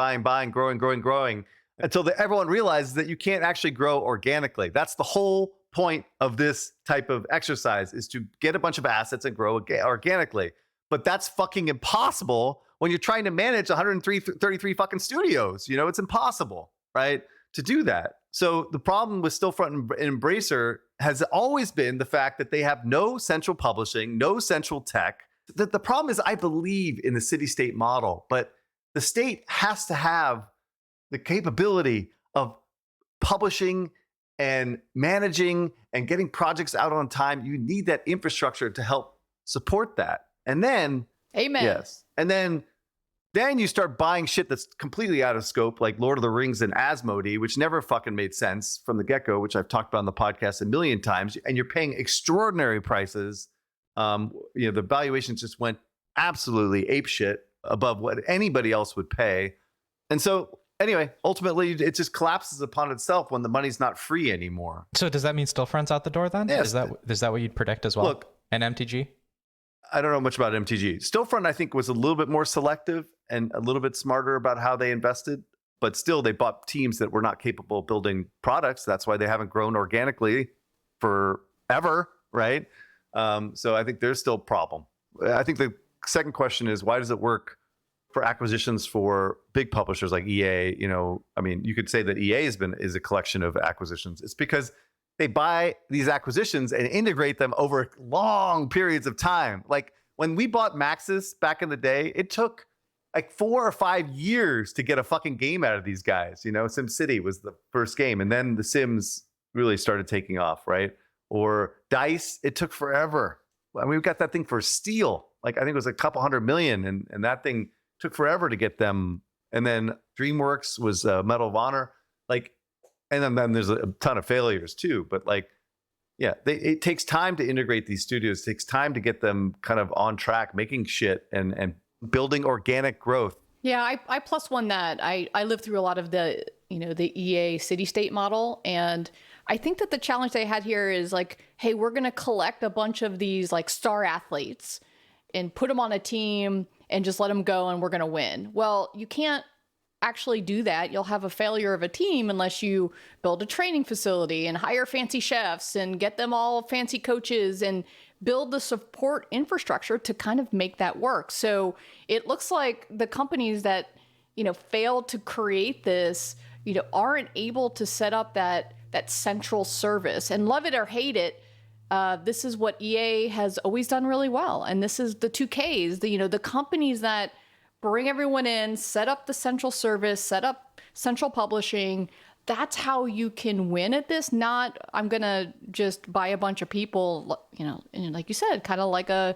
growing until everyone realizes that you can't actually grow organically. That's the whole point of this type of exercise, is to get a bunch of assets and grow organically. But that's fucking impossible when you're trying to manage 133 fucking studios. You know, it's impossible, right, to do that. So the problem with Stillfront and Embracer has always been the fact that they have no central publishing, no central tech. The problem is, I believe in the city-state model, but the state has to have the capability of publishing and managing and getting projects out on time. You need that infrastructure to help support that. And then, amen. Yes. And then you start buying shit that's completely out of scope, like Lord of the Rings and Asmodee, which never fucking made sense from the get-go, which I've talked about on the podcast a million times. And you're paying extraordinary prices. The valuations just went absolutely apeshit above what anybody else would pay. And so, anyway, ultimately, it just collapses upon itself when the money's not free anymore. So does that mean Stillfront's out the door then? Yes. Is that what you'd predict as well? Look, and MTG? I don't know much about MTG. Stillfront, I think, was a little bit more selective and a little bit smarter about how they invested. But still, they bought teams that were not capable of building products. That's why they haven't grown organically forever, right? So I think there's still a problem. I think the second question is, why does it work for acquisitions for big publishers like EA? You know, I mean, you could say that EA is a collection of acquisitions. It's because they buy these acquisitions and integrate them over long periods of time. Like when we bought Maxis back in the day, it took like 4 or 5 years to get a fucking game out of these guys. You know, SimCity was the first game, and then The Sims really started taking off, right? Or DICE, it took forever. I mean, we got that thing for Steel. Like I think it was a couple $100 million, and that thing took forever to get them. And then DreamWorks was Medal of Honor. Like, and then there's a ton of failures too. But like, yeah, it takes time to integrate these studios. It takes time to get them kind of on track, making shit and building organic growth. Yeah, I plus one that. I lived through a lot of the EA city-state model, and I think that the challenge they had here is like, hey, we're going to collect a bunch of these like star athletes and put them on a team and just let them go and we're going to win. Well, you can't actually do that. You'll have a failure of a team unless you build a training facility and hire fancy chefs and get them all fancy coaches and build the support infrastructure to kind of make that work. So it looks like the companies that, failed to create this, aren't able to set up that central service. And love it or hate it, this is what EA has always done really well. And this is the 2Ks, the companies that bring everyone in, set up the central service, set up central publishing. That's how you can win at this. Not, I'm going to just buy a bunch of people, and like you said, kind of like a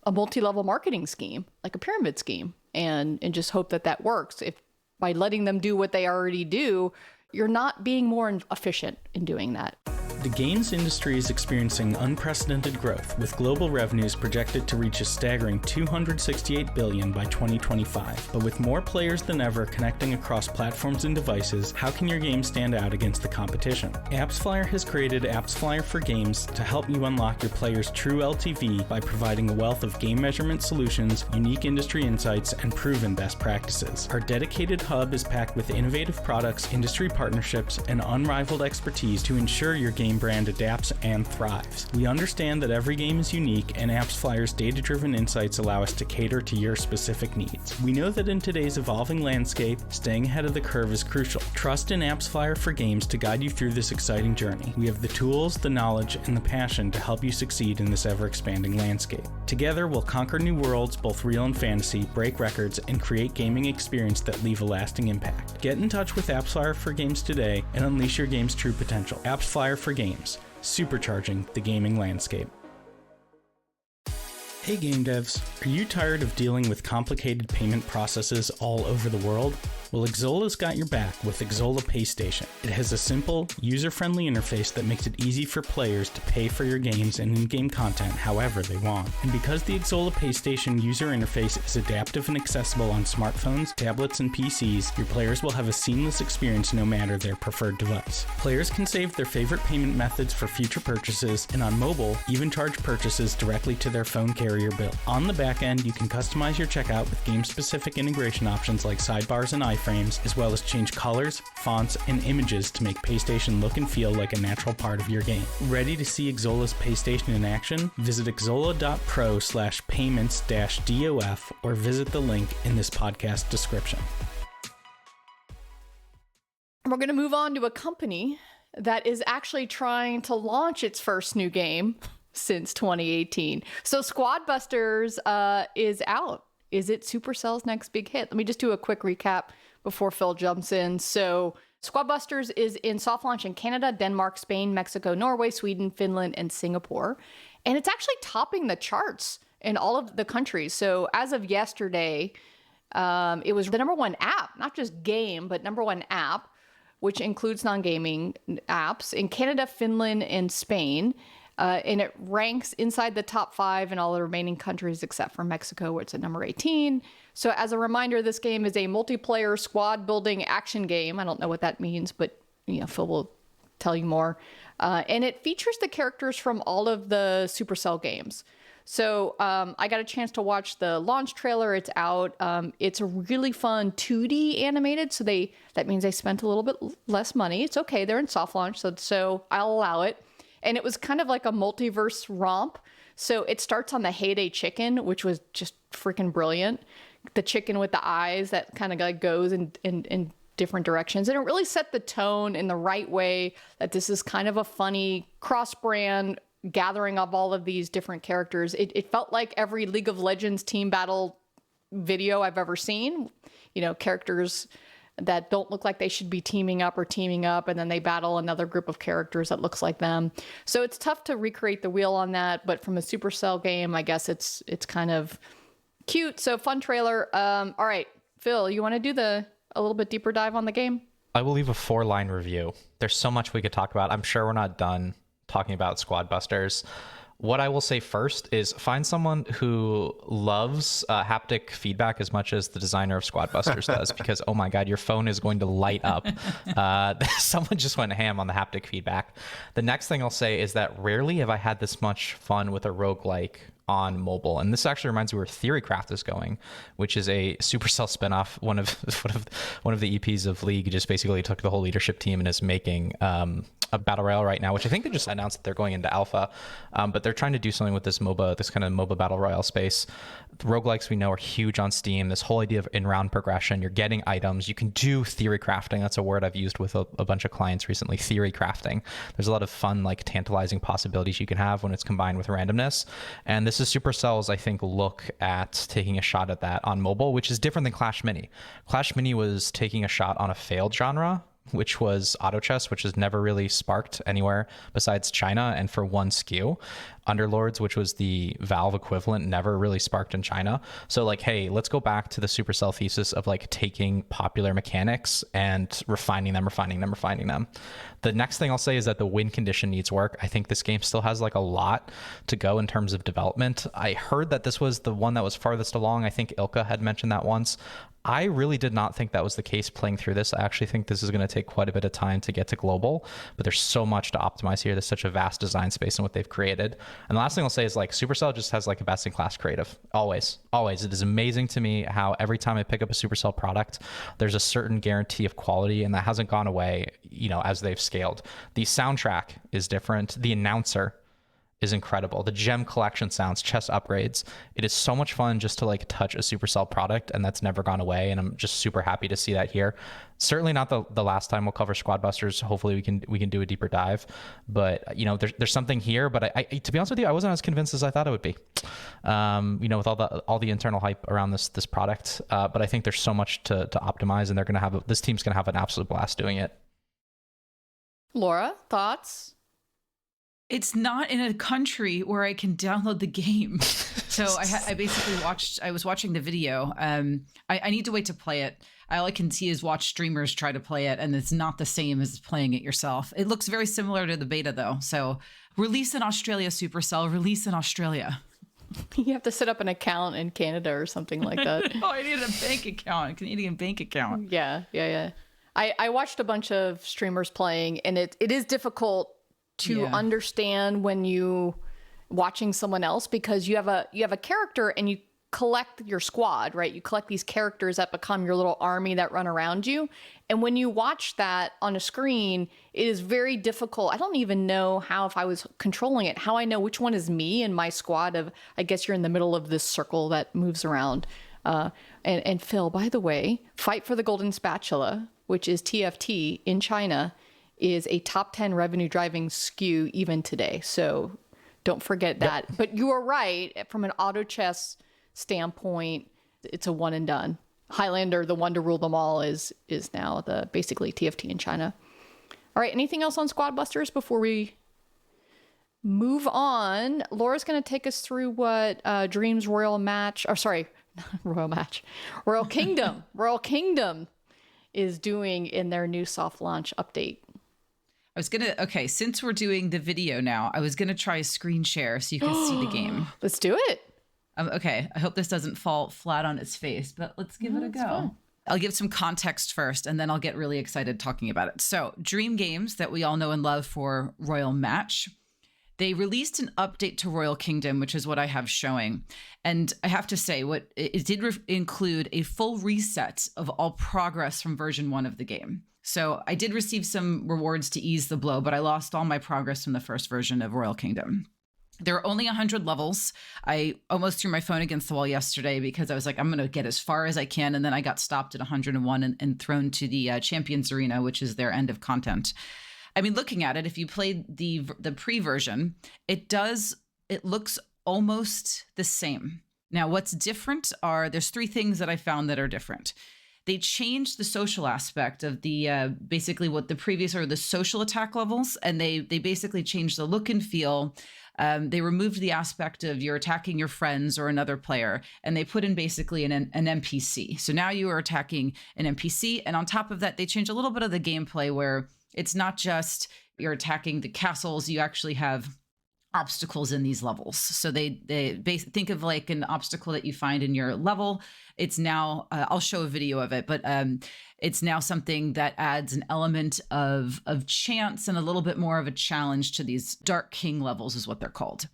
multi-level marketing scheme, like a pyramid scheme, and just hope that works. If by letting them do what they already do, you're not being more efficient in doing that. The games industry is experiencing unprecedented growth, with global revenues projected to reach a staggering $268 billion by 2025. But with more players than ever connecting across platforms and devices, how can your game stand out against the competition? AppsFlyer has created AppsFlyer for Games to help you unlock your players' true LTV by providing a wealth of game measurement solutions, unique industry insights, and proven best practices. Our dedicated hub is packed with innovative products, industry partnerships, and unrivaled expertise to ensure your game game brand adapts and thrives. We understand that every game is unique, and AppsFlyer's data-driven insights allow us to cater to your specific needs. We know that in today's evolving landscape, staying ahead of the curve is crucial. Trust in AppsFlyer for Games to guide you through this exciting journey. We have the tools, the knowledge, and the passion to help you succeed in this ever-expanding landscape. Together, we'll conquer new worlds, both real and fantasy, break records, and create gaming experience that leave a lasting impact. Get in touch with AppsFlyer for Games today and unleash your game's true potential. AppsFlyer for Games, supercharging the gaming landscape. Hey game devs, are you tired of dealing with complicated payment processes all over the world? Well, Xsolla's got your back with Xsolla Pay Station. It has a simple, user-friendly interface that makes it easy for players to pay for your games and in-game content however they want. And because the Xsolla Pay Station user interface is adaptive and accessible on smartphones, tablets, and PCs, your players will have a seamless experience no matter their preferred device. Players can save their favorite payment methods for future purchases, and on mobile, even charge purchases directly to their phone carrier bill. On the back end, you can customize your checkout with game-specific integration options like sidebars and iframes, as well as change colors, fonts, and images to make PayStation look and feel like a natural part of your game. Ready to see Xsolla's PayStation in action? Visit xsolla.pro/payments-DOF or visit the link in this podcast description. We're going to move on to a company that is actually trying to launch its first new game since 2018. So Squad Busters is out. Is it Supercell's next big hit? Let me just do a quick recap before Phil jumps in. So Squad Busters is in soft launch in Canada, Denmark, Spain, Mexico, Norway, Sweden, Finland, and Singapore. And it's actually topping the charts in all of the countries. So as of yesterday, it was the number one app, not just game, but number one app, which includes non-gaming apps in Canada, Finland, and Spain. And it ranks inside the top 5 in all the remaining countries except for Mexico, where it's at number 18. So as a reminder, this game is a multiplayer squad building action game. I don't know what that means, but Phil will tell you more. And it features the characters from all of the Supercell games. So I got a chance to watch the launch trailer. It's out. It's a really fun 2D animated. So that means they spent a little bit less money. It's okay. They're in soft launch. So I'll allow it. And it was kind of like a multiverse romp. So it starts on the Heyday chicken, which was just freaking brilliant. The chicken with the eyes that kind of like goes in different directions. And it really set the tone in the right way that this is kind of a funny cross-brand gathering of all of these different characters. It felt like every League of Legends team battle video I've ever seen. Characters that don't look like they should be teaming up, and then they battle another group of characters that looks like them. So it's tough to recreate the wheel on that, but from a Supercell game, I guess it's kind of cute. So fun trailer. All right, Phil, you want to do a little bit deeper dive on the game? I will leave a 4-line review. There's so much we could talk about. I'm sure we're not done talking about Squad Busters. What I will say first is find someone who loves haptic feedback as much as the designer of Squad Busters does, because, oh my God, your phone is going to light up. Someone just went ham on the haptic feedback. The next thing I'll say is that rarely have I had this much fun with a roguelike on mobile. And this actually reminds me where Theorycraft is going, which is a Supercell spinoff. One of the EPs of League just basically took the whole leadership team and is making a battle royale right now, which I think they just announced that they're going into alpha. But they're trying to do something with this kind of MOBA battle royale space. The roguelikes we know are huge on Steam. This whole idea of in-round progression, you're getting items. You can do theory crafting. That's a word I've used with a bunch of clients recently, theory crafting. There's a lot of fun, like tantalizing possibilities you can have when it's combined with randomness. And this is Supercell's, I think, look at taking a shot at that on mobile, which is different than Clash Mini. Clash Mini was taking a shot on a failed genre, which was auto chess, which has never really sparked anywhere besides China and for one SKU. Underlords, which was the Valve equivalent, never really sparked in China. So like, hey, let's go back to the Supercell thesis of like taking popular mechanics and refining them. The next thing I'll say is that the win condition needs work. I think this game still has like a lot to go in terms of development. I heard that this was the one that was farthest along. I think Ilka had mentioned that once. I really did not think that was the case playing through this. I actually think this is going to take quite a bit of time to get to global, but there's so much to optimize here. There's such a vast design space in what they've created. And the last thing I'll say is like Supercell just has like a best in class creative. Always. It is amazing to me how every time I pick up a Supercell product, there's a certain guarantee of quality, and that hasn't gone away, as they've scaled. The soundtrack is different. The announcer is incredible. The gem collection sounds, chest upgrades. It is so much fun just to like touch a Supercell product, and that's never gone away. And I'm just super happy to see that here. Certainly not the last time we'll cover Squad Busters. Hopefully we can do a deeper dive. But there's something here. But I to be honest with you, I wasn't as convinced as I thought it would be. With all the internal hype around this product. But I think there's so much to optimize, and this team's gonna have an absolute blast doing it. Laura, thoughts? It's not in a country where I can download the game. So I was watching the video. I need to wait to play it. All I can see is watch streamers try to play it, and it's not the same as playing it yourself. It looks very similar to the beta though. So release in Australia, Supercell, release in Australia. You have to set up an account in Canada or something like that. Oh, I need a bank account, a Canadian bank account. Yeah. I watched a bunch of streamers playing, and it is difficult to understand when you watching someone else, because you have a character and you collect your squad, right? You collect these characters that become your little army that run around you. And when you watch that on a screen, it is very difficult. I don't even know how, if I was controlling it, how I know which one is me and my squad of, I guess you're in the middle of this circle that moves around. And Phil, by the way, Fight for the Golden Spatula, which is TFT in China, is a top 10 revenue driving SKU even today. So don't forget that. Yep. But you are right. From an auto chess standpoint, it's a one and done. Highlander, the one to rule them all, is now basically TFT in China. All right. Anything else on Squad Busters before we move on? Laura's going to take us through what Dreams Royal Kingdom is doing in their new soft launch update. Since we're doing the video now, I was going to try a screen share so you can see the game. Let's do it. Okay. I hope this doesn't fall flat on its face, but let's give it a go. Fun. I'll give some context first, and then I'll get really excited talking about it. So Dream Games, that we all know and love for Royal Match, they released an update to Royal Kingdom, which is what I have showing. And I have to say, what it did include a full reset of all progress from version 1 of the game. So I did receive some rewards to ease the blow, but I lost all my progress from the first version of Royal Kingdom. There are only 100 levels. I almost threw my phone against the wall yesterday because I was like, I'm going to get as far as I can. And then I got stopped at 101 and thrown to the Champions Arena, which is their end of content. I mean, looking at it, if you played the pre-version, it looks almost the same. Now, what's different there's 3 things that I found that are different. They changed the social aspect of the basically what the previous are the social attack levels, and they basically changed the look and feel. They removed the aspect of you're attacking your friends or another player, and they put in basically an NPC. So now you are attacking an NPC, and on top of that, they changed a little bit of the gameplay where it's not just you're attacking the castles, you actually have obstacles in these levels. So they think of like an obstacle that you find in your level. It's now, I'll show a video of it, but it's now something that adds an element of chance and a little bit more of a challenge to these Dark King levels is what they're called.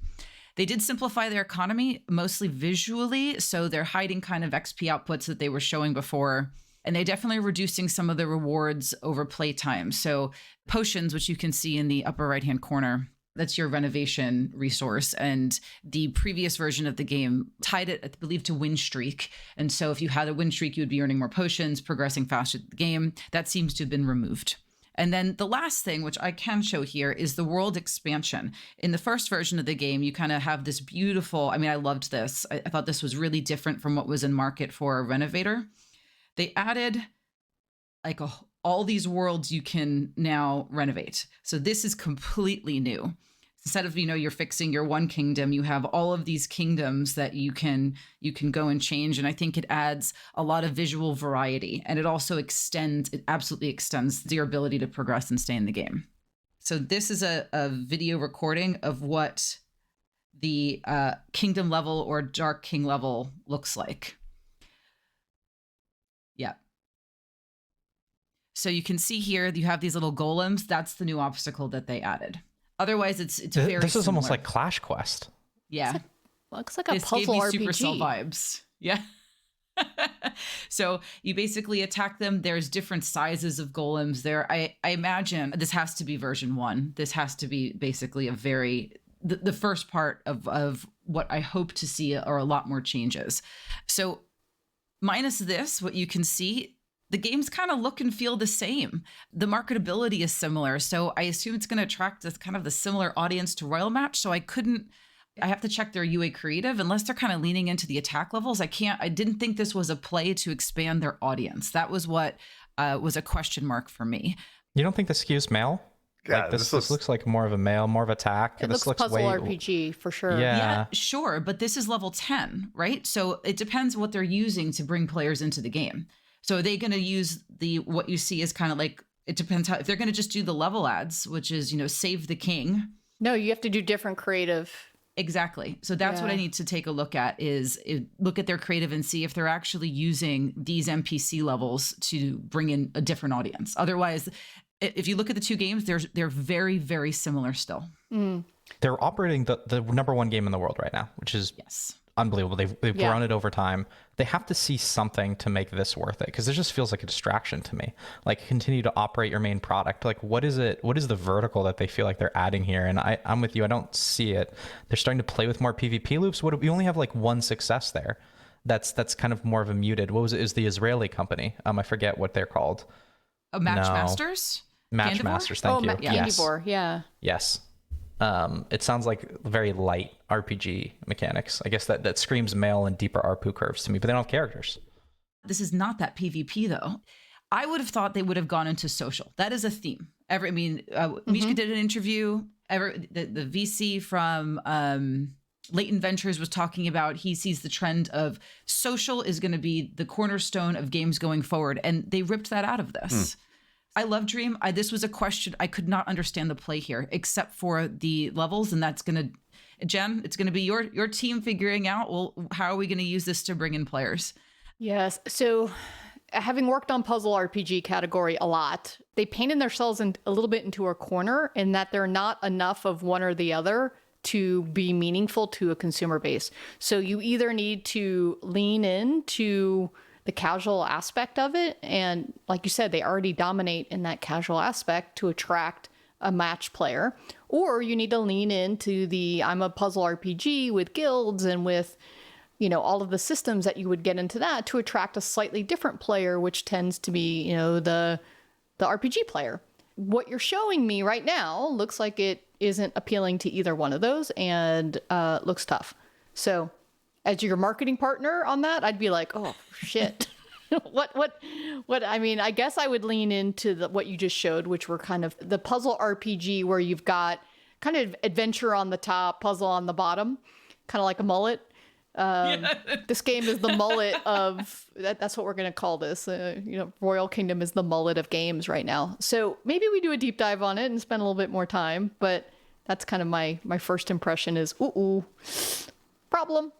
They did simplify their economy, mostly visually. So they're hiding kind of XP outputs that they were showing before. And they definitely are reducing some of the rewards over playtime. So potions, which you can see in the upper right-hand corner, that's your renovation resource. And the previous version of the game tied it, I believe, to win streak. And so if you had a win streak, you would be earning more potions, progressing faster through the game. That seems to have been removed. And then the last thing, which I can show here, is the world expansion. In the first version of the game, you kind of have this beautiful, I loved this. I thought this was really different from what was in market for a renovator. They added like all these worlds you can now renovate. So this is completely new. Instead of, you're fixing your one kingdom, you have all of these kingdoms that you can go and change. And I think it adds a lot of visual variety. And it also absolutely extends your ability to progress and stay in the game. So this is a video recording of what the kingdom level or Dark King level looks like. Yeah. So you can see here, you have these little golems. That's the new obstacle that they added. Otherwise, it's very This is almost similar. like Clash Quest. Yeah. Looks like a This puzzle gave me RPG. Supercell vibes. Yeah. So you basically attack them. There's different sizes of golems there. I imagine this has to be version 1. This has to be basically the first part of what I hope to see are a lot more changes. So minus this, what you can see, the games kind of look and feel the same. The marketability is similar. So I assume it's going to attract this kind of the similar audience to Royal Match. So I have to check their UA creative unless they're kind of leaning into the attack levels. I didn't think this was a play to expand their audience. That was what was a question mark for me. You don't think this skews male? Yeah, Like this looks like more of a male, more of attack. It this looks puzzle RPG for sure. Yeah. Sure. But this is level 10, right? So it depends what they're using to bring players into the game. So are they going to use what you see is kind of like, it depends if they're going to just do the level ads, which is, save the king. No, you have to do different creative. Exactly. So that's what I need to take a look at is look at their creative and see if they're actually using these NPC levels to bring in a different audience. Otherwise, if you look at the two games, they're very, very similar still. They're operating the number one game in the world right now, which is unbelievable. They've grown it over time. They have to see something to make this worth it, because it just feels like a distraction to me. Like, continue to operate your main product. Like, what is it? What is the vertical that they feel like they're adding here? And I'm with you. I don't see it. They're starting to play with more PvP loops. We only have like one success there. That's kind of more of a muted. What was it? Is the Israeli company? I forget what they're called. Match Masters? Match Masters. Thank you. Candivore. Yeah. Yes. It sounds like very light RPG mechanics. I guess that screams male and deeper ARPU curves to me, but they don't have characters. This is not that PvP though. I would have thought they would have gone into social. That is a theme. Mishka did an interview. The VC from Leighton Ventures was talking about, he sees the trend of social is going to be the cornerstone of games going forward, and they ripped that out of this. I love Dream. This was a question. I could not understand the play here, except for the levels. And that's going to, Jen, it's going to be your team figuring out, well, how are we going to use this to bring in players? Yes. So having worked on puzzle RPG category a lot, they painted themselves a little bit into a corner in that they're not enough of one or the other to be meaningful to a consumer base. So you either need to lean into the casual aspect of it. And like you said, they already dominate in that casual aspect to attract a match player. Or you need to lean into I'm a puzzle RPG with guilds and with, all of the systems that you would get into that to attract a slightly different player, which tends to be, the RPG player. What you're showing me right now looks like it isn't appealing to either one of those and looks tough. So as your marketing partner on that, I'd be like, oh shit. what I mean, I guess I would lean into what you just showed, which were kind of the puzzle RPG where you've got kind of adventure on the top, puzzle on the bottom, kind of like a mullet. This game is the mullet of that's what we're going to call this. Royal Kingdom is the mullet of games right now. So maybe we do a deep dive on it and spend a little bit more time, but that's kind of my first impression is problem.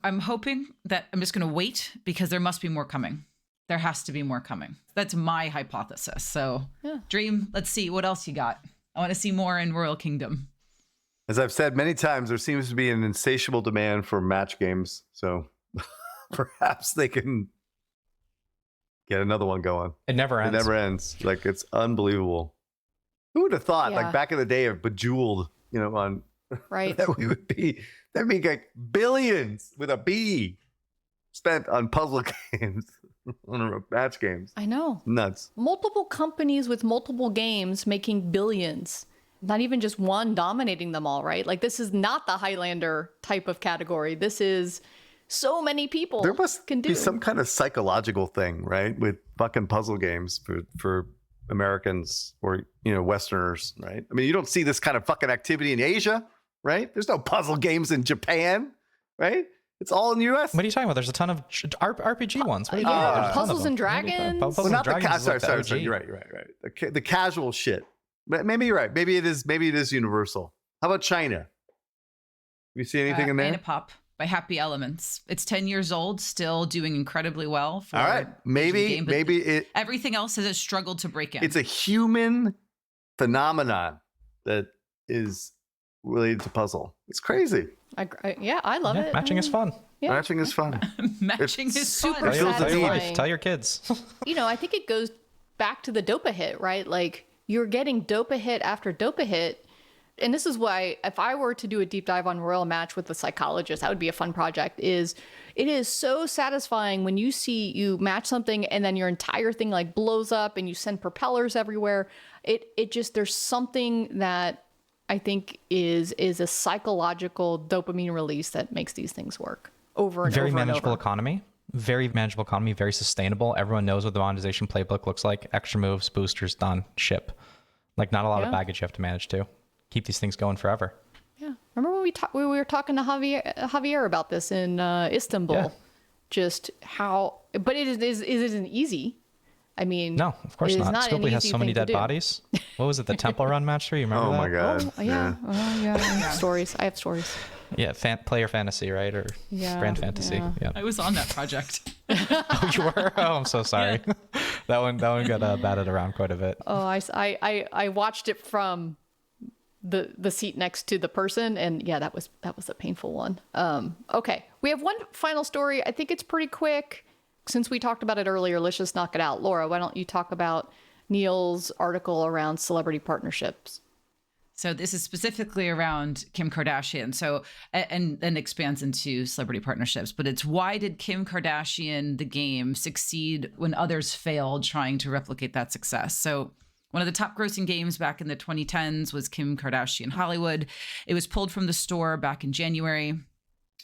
I'm hoping that I'm just going to wait because there must be more coming. There has to be more coming. That's my hypothesis. So Dream, let's see what else you got. I want to see more in Royal Kingdom. As I've said many times, there seems to be an insatiable demand for match games. So perhaps they can get another one going. It never ends. It never ends. Like, it's unbelievable. Who would have thought, like back in the day of Bejeweled, on right, that we would be, that'd be like billions with a B spent on puzzle games, on match games. I know. Nuts. Multiple companies with multiple games making billions. Not even just one dominating them all, right? Like, this is not the Highlander type of category. This is so many people there must can do. Be some kind of psychological thing, right? With fucking puzzle games for Americans or, Westerners, right? I mean, you don't see this kind of fucking activity in Asia, right? There's no puzzle games in Japan, right? It's all in the U.S. What are you talking about? There's a ton of RPG ones. What are you talking about? Puzzles and Dragons. Puzzles and Dragons. Sorry. You're right. The casual shit. But maybe you're right. Maybe it is universal. How about China? You see anything in there? Anipop. by Happy Elements. It's 10 years old, still doing incredibly well. For All right, maybe everything else has struggled to break in. it's a human phenomenon that is related to puzzle. It's crazy. I love it. Matching is fun. Yeah. Matching is fun. Matching is super fun. Feels the Tell your need. wife, tell your kids. I think it goes back to the dopa hit, right? Like you're getting dopa hit after dopa hit. And this is why if I were to do a deep dive on Royal Match with a psychologist, that would be a fun project. It is so satisfying when you match something and then your entire thing like blows up and you send propellers everywhere. It just, there's something that I think is a psychological dopamine release that makes these things work over and Very over and manageable over. economy. Very manageable economy. Very sustainable. Everyone knows what the monetization playbook looks like. Extra moves, boosters, done, ship. Like not a lot of baggage you have to manage to keep these things going forever. Yeah. Remember when we were talking to Javier about this in Istanbul? Yeah. Just how, but it isn't easy. I mean, No, of course it is not. an Scopely has easy so many thing to dead do. bodies. What was it? The Temple Run match 3? You remember Oh that? my god. Oh, yeah. Oh, yeah. I have stories. I have stories. Yeah, player fantasy, right? Or brand fantasy. Yeah. I was on that project. Oh, you were? Oh, I'm so sorry. that one got batted around quite a bit. Oh, I watched it from the seat next to the person, and yeah, that was a painful one. Okay, we have one final story. I think it's pretty quick. Since we talked about it earlier, let's just knock it out. Laura, why don't you talk about Neil's article around celebrity partnerships? So this is specifically around Kim Kardashian. So, and expands into celebrity partnerships, but it's why did Kim Kardashian, the game, succeed when others failed trying to replicate that success? So one of the top grossing games back in the 2010s was Kim Kardashian Hollywood. It was pulled from the store back in January.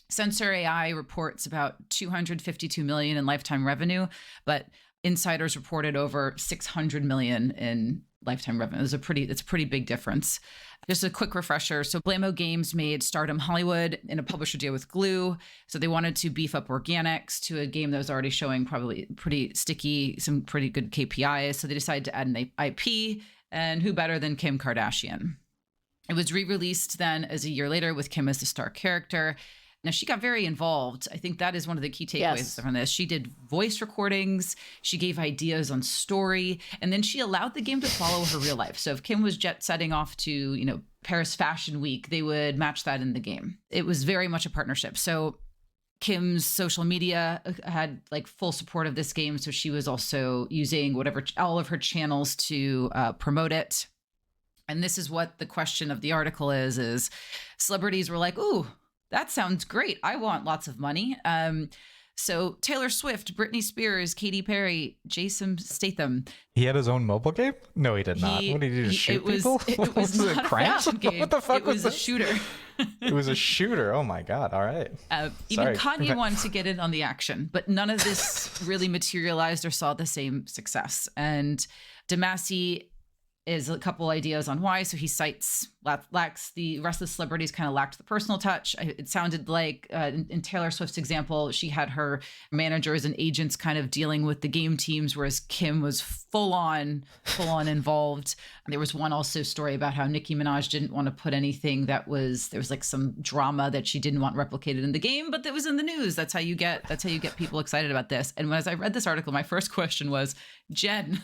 Sensor AI reports about $252 million in lifetime revenue, but insiders reported over $600 million in lifetime revenue. It's a pretty big difference. Just a quick refresher. So Blammo Games made Stardom Hollywood in a publisher deal with Glue. So they wanted to beef up organics to a game that was already showing probably pretty sticky, some pretty good KPIs. So they decided to add an IP, and who better than Kim Kardashian? It was re-released then as a year later with Kim as the star character. Now, she got very involved. I think that is one of the key takeaways from this. She did voice recordings. She gave ideas on story. And then she allowed the game to follow her real life. So if Kim was jet setting off to, Paris Fashion Week, they would match that in the game. It was very much a partnership. So Kim's social media had like full support of this game. So she was also using all of her channels to promote it. And this is what the question of the article is celebrities were like, ooh, that sounds great. I want lots of money. So Taylor Swift, Britney Spears, Katy Perry, Jason Statham. He had his own mobile game? No, he did not. What did he do? Shoot people? It was not a fashion game. What the fuck it was this? a shooter. It was a shooter. Oh my God. All right. Even Kanye wanted to get in on the action, but none of this really materialized or saw the same success. And Damasi is a couple ideas on why. So he cites lacks the rest of the celebrities kind of lacked the personal touch. It sounded like in Taylor Swift's example, she had her managers and agents kind of dealing with the game teams, whereas Kim was full on involved. There was one also story about how Nicki Minaj didn't want to put anything there was like some drama that she didn't want replicated in the game, but that was in the news. That's how you get people excited about this. And as I read this article, my first question was, Jen,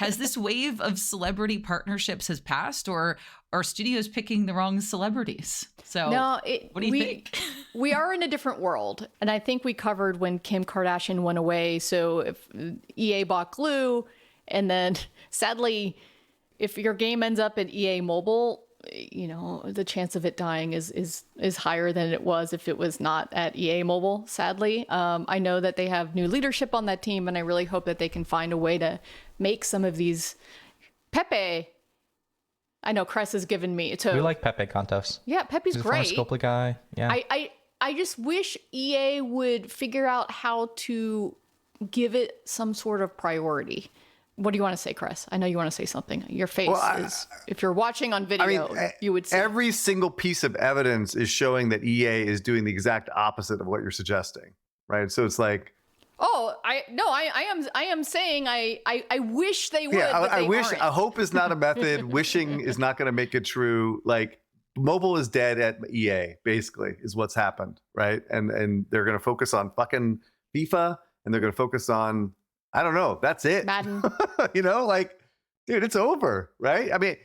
has this wave of celebrity partnerships has passed, or are studios picking the wrong celebrities? So what do you think? We are in a different world. And I think we covered when Kim Kardashian went away. So if EA bought Glue, and then sadly, if your game ends up at EA Mobile, the chance of it dying is higher than it was if it was not at EA Mobile, sadly. I know that they have new leadership on that team, and I really hope that they can find a way to make some of these Pepe. I know Kress has given me We like Pepe contests. Yeah, Pepe's He's a great. former Scopely guy. Yeah. I just wish EA would figure out how to give it some sort of priority. What do you want to say, Kress? I know you want to say something. Your face is, if you're watching on video, you would see. Every single piece of evidence is showing that EA is doing the exact opposite of what you're suggesting, right? So it's like, I am saying I wish they would. yeah, but I they wish. aren't. Hope is not a method. Wishing is not going to make it true. Like mobile is dead at EA, basically, is what's happened, right? And they're going to focus on fucking FIFA, and they're going to focus on, I don't know, that's it. Madden. Like, dude, it's over, right? I mean,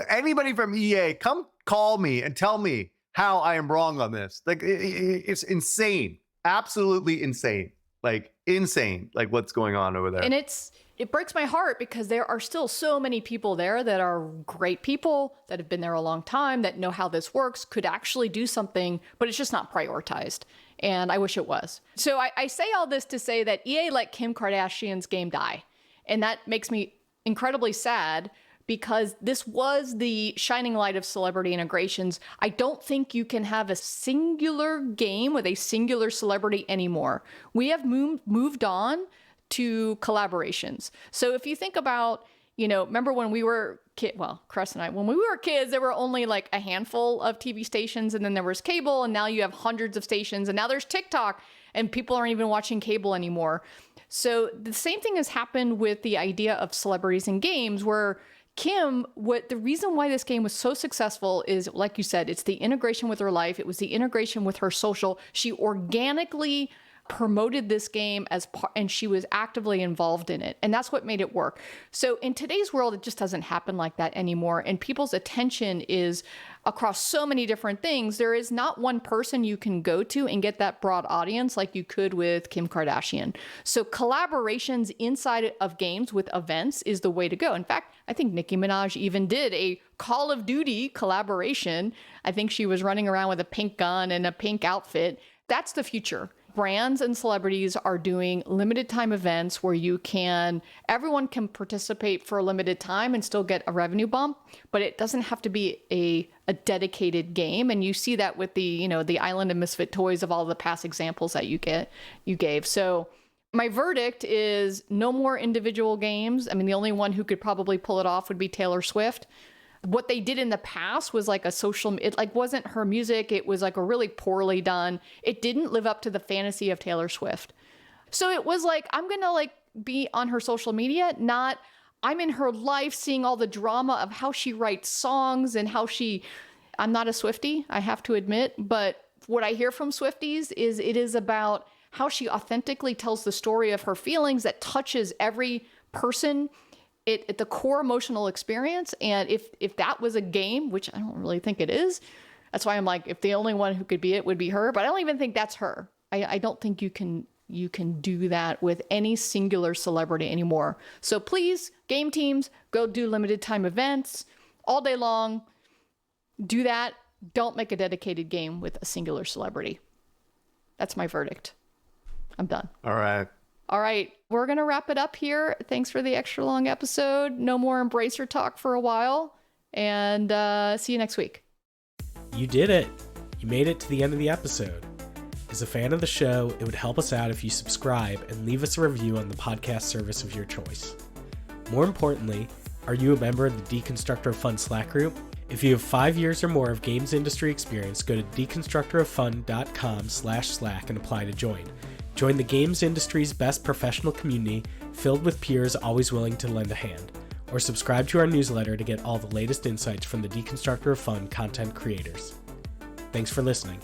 anybody from EA, come call me and tell me how I am wrong on this. Like, it's insane. Absolutely insane. Like, insane, like what's going on over there. And it breaks my heart because there are still so many people there that are great people that have been there a long time, that know how this works, could actually do something, but it's just not prioritized. And I wish it was. So I say all this to say that EA let Kim Kardashian's game die. And that makes me incredibly sad because this was the shining light of celebrity integrations. I don't think you can have a singular game with a singular celebrity anymore. We have moved on to collaborations. So if you think about, remember when we were Kress and I, when we were kids, there were only like a handful of TV stations, and then there was cable, and now you have hundreds of stations, and now there's TikTok, and people aren't even watching cable anymore. So the same thing has happened with the idea of celebrities in games, where Kim, the reason why this game was so successful is, like you said, it's the integration with her life. It was the integration with her social. She organically promoted this game and she was actively involved in it. And that's what made it work. So in today's world, it just doesn't happen like that anymore. And people's attention is across so many different things. There is not one person you can go to and get that broad audience like you could with Kim Kardashian. So collaborations inside of games with events is the way to go. In fact, I think Nicki Minaj even did a Call of Duty collaboration. I think she was running around with a pink gun and a pink outfit. That's the future. Brands and celebrities are doing limited time events where everyone can participate for a limited time and still get a revenue bump, but it doesn't have to be a dedicated game. And you see that with the Island of Misfit Toys of all the past examples that you gave. So my verdict is no more individual games. I mean, the only one who could probably pull it off would be Taylor Swift. What they did in the past was like it like wasn't her music. It was like a really poorly done. It didn't live up to the fantasy of Taylor Swift. So it was like, I'm going to like be on her social media, not I'm in her life seeing all the drama of how she writes songs and I'm not a Swiftie, I have to admit, but what I hear from Swifties is it is about how she authentically tells the story of her feelings that touches every person at the core emotional experience. And if that was a game, which I don't really think it is, that's why I'm like, if the only one who could be it would be her, but I don't even think that's her. I don't think you can do that with any singular celebrity anymore. So please, game teams, go do limited time events all day long. Do that. Don't make a dedicated game with a singular celebrity. That's my verdict. I'm done. All right. We're going to wrap it up here. Thanks for the extra long episode. No more Embracer talk for a while. And see you next week. You did it. You made it to the end of the episode. As a fan of the show, it would help us out if you subscribe and leave us a review on the podcast service of your choice. More importantly, are you a member of the Deconstructor of Fun Slack group? If you have 5 years or more of games industry experience, go to deconstructoroffun.com/Slack and apply to join. Join the games industry's best professional community filled with peers always willing to lend a hand. Or subscribe to our newsletter to get all the latest insights from the Deconstructor of Fun content creators. Thanks for listening.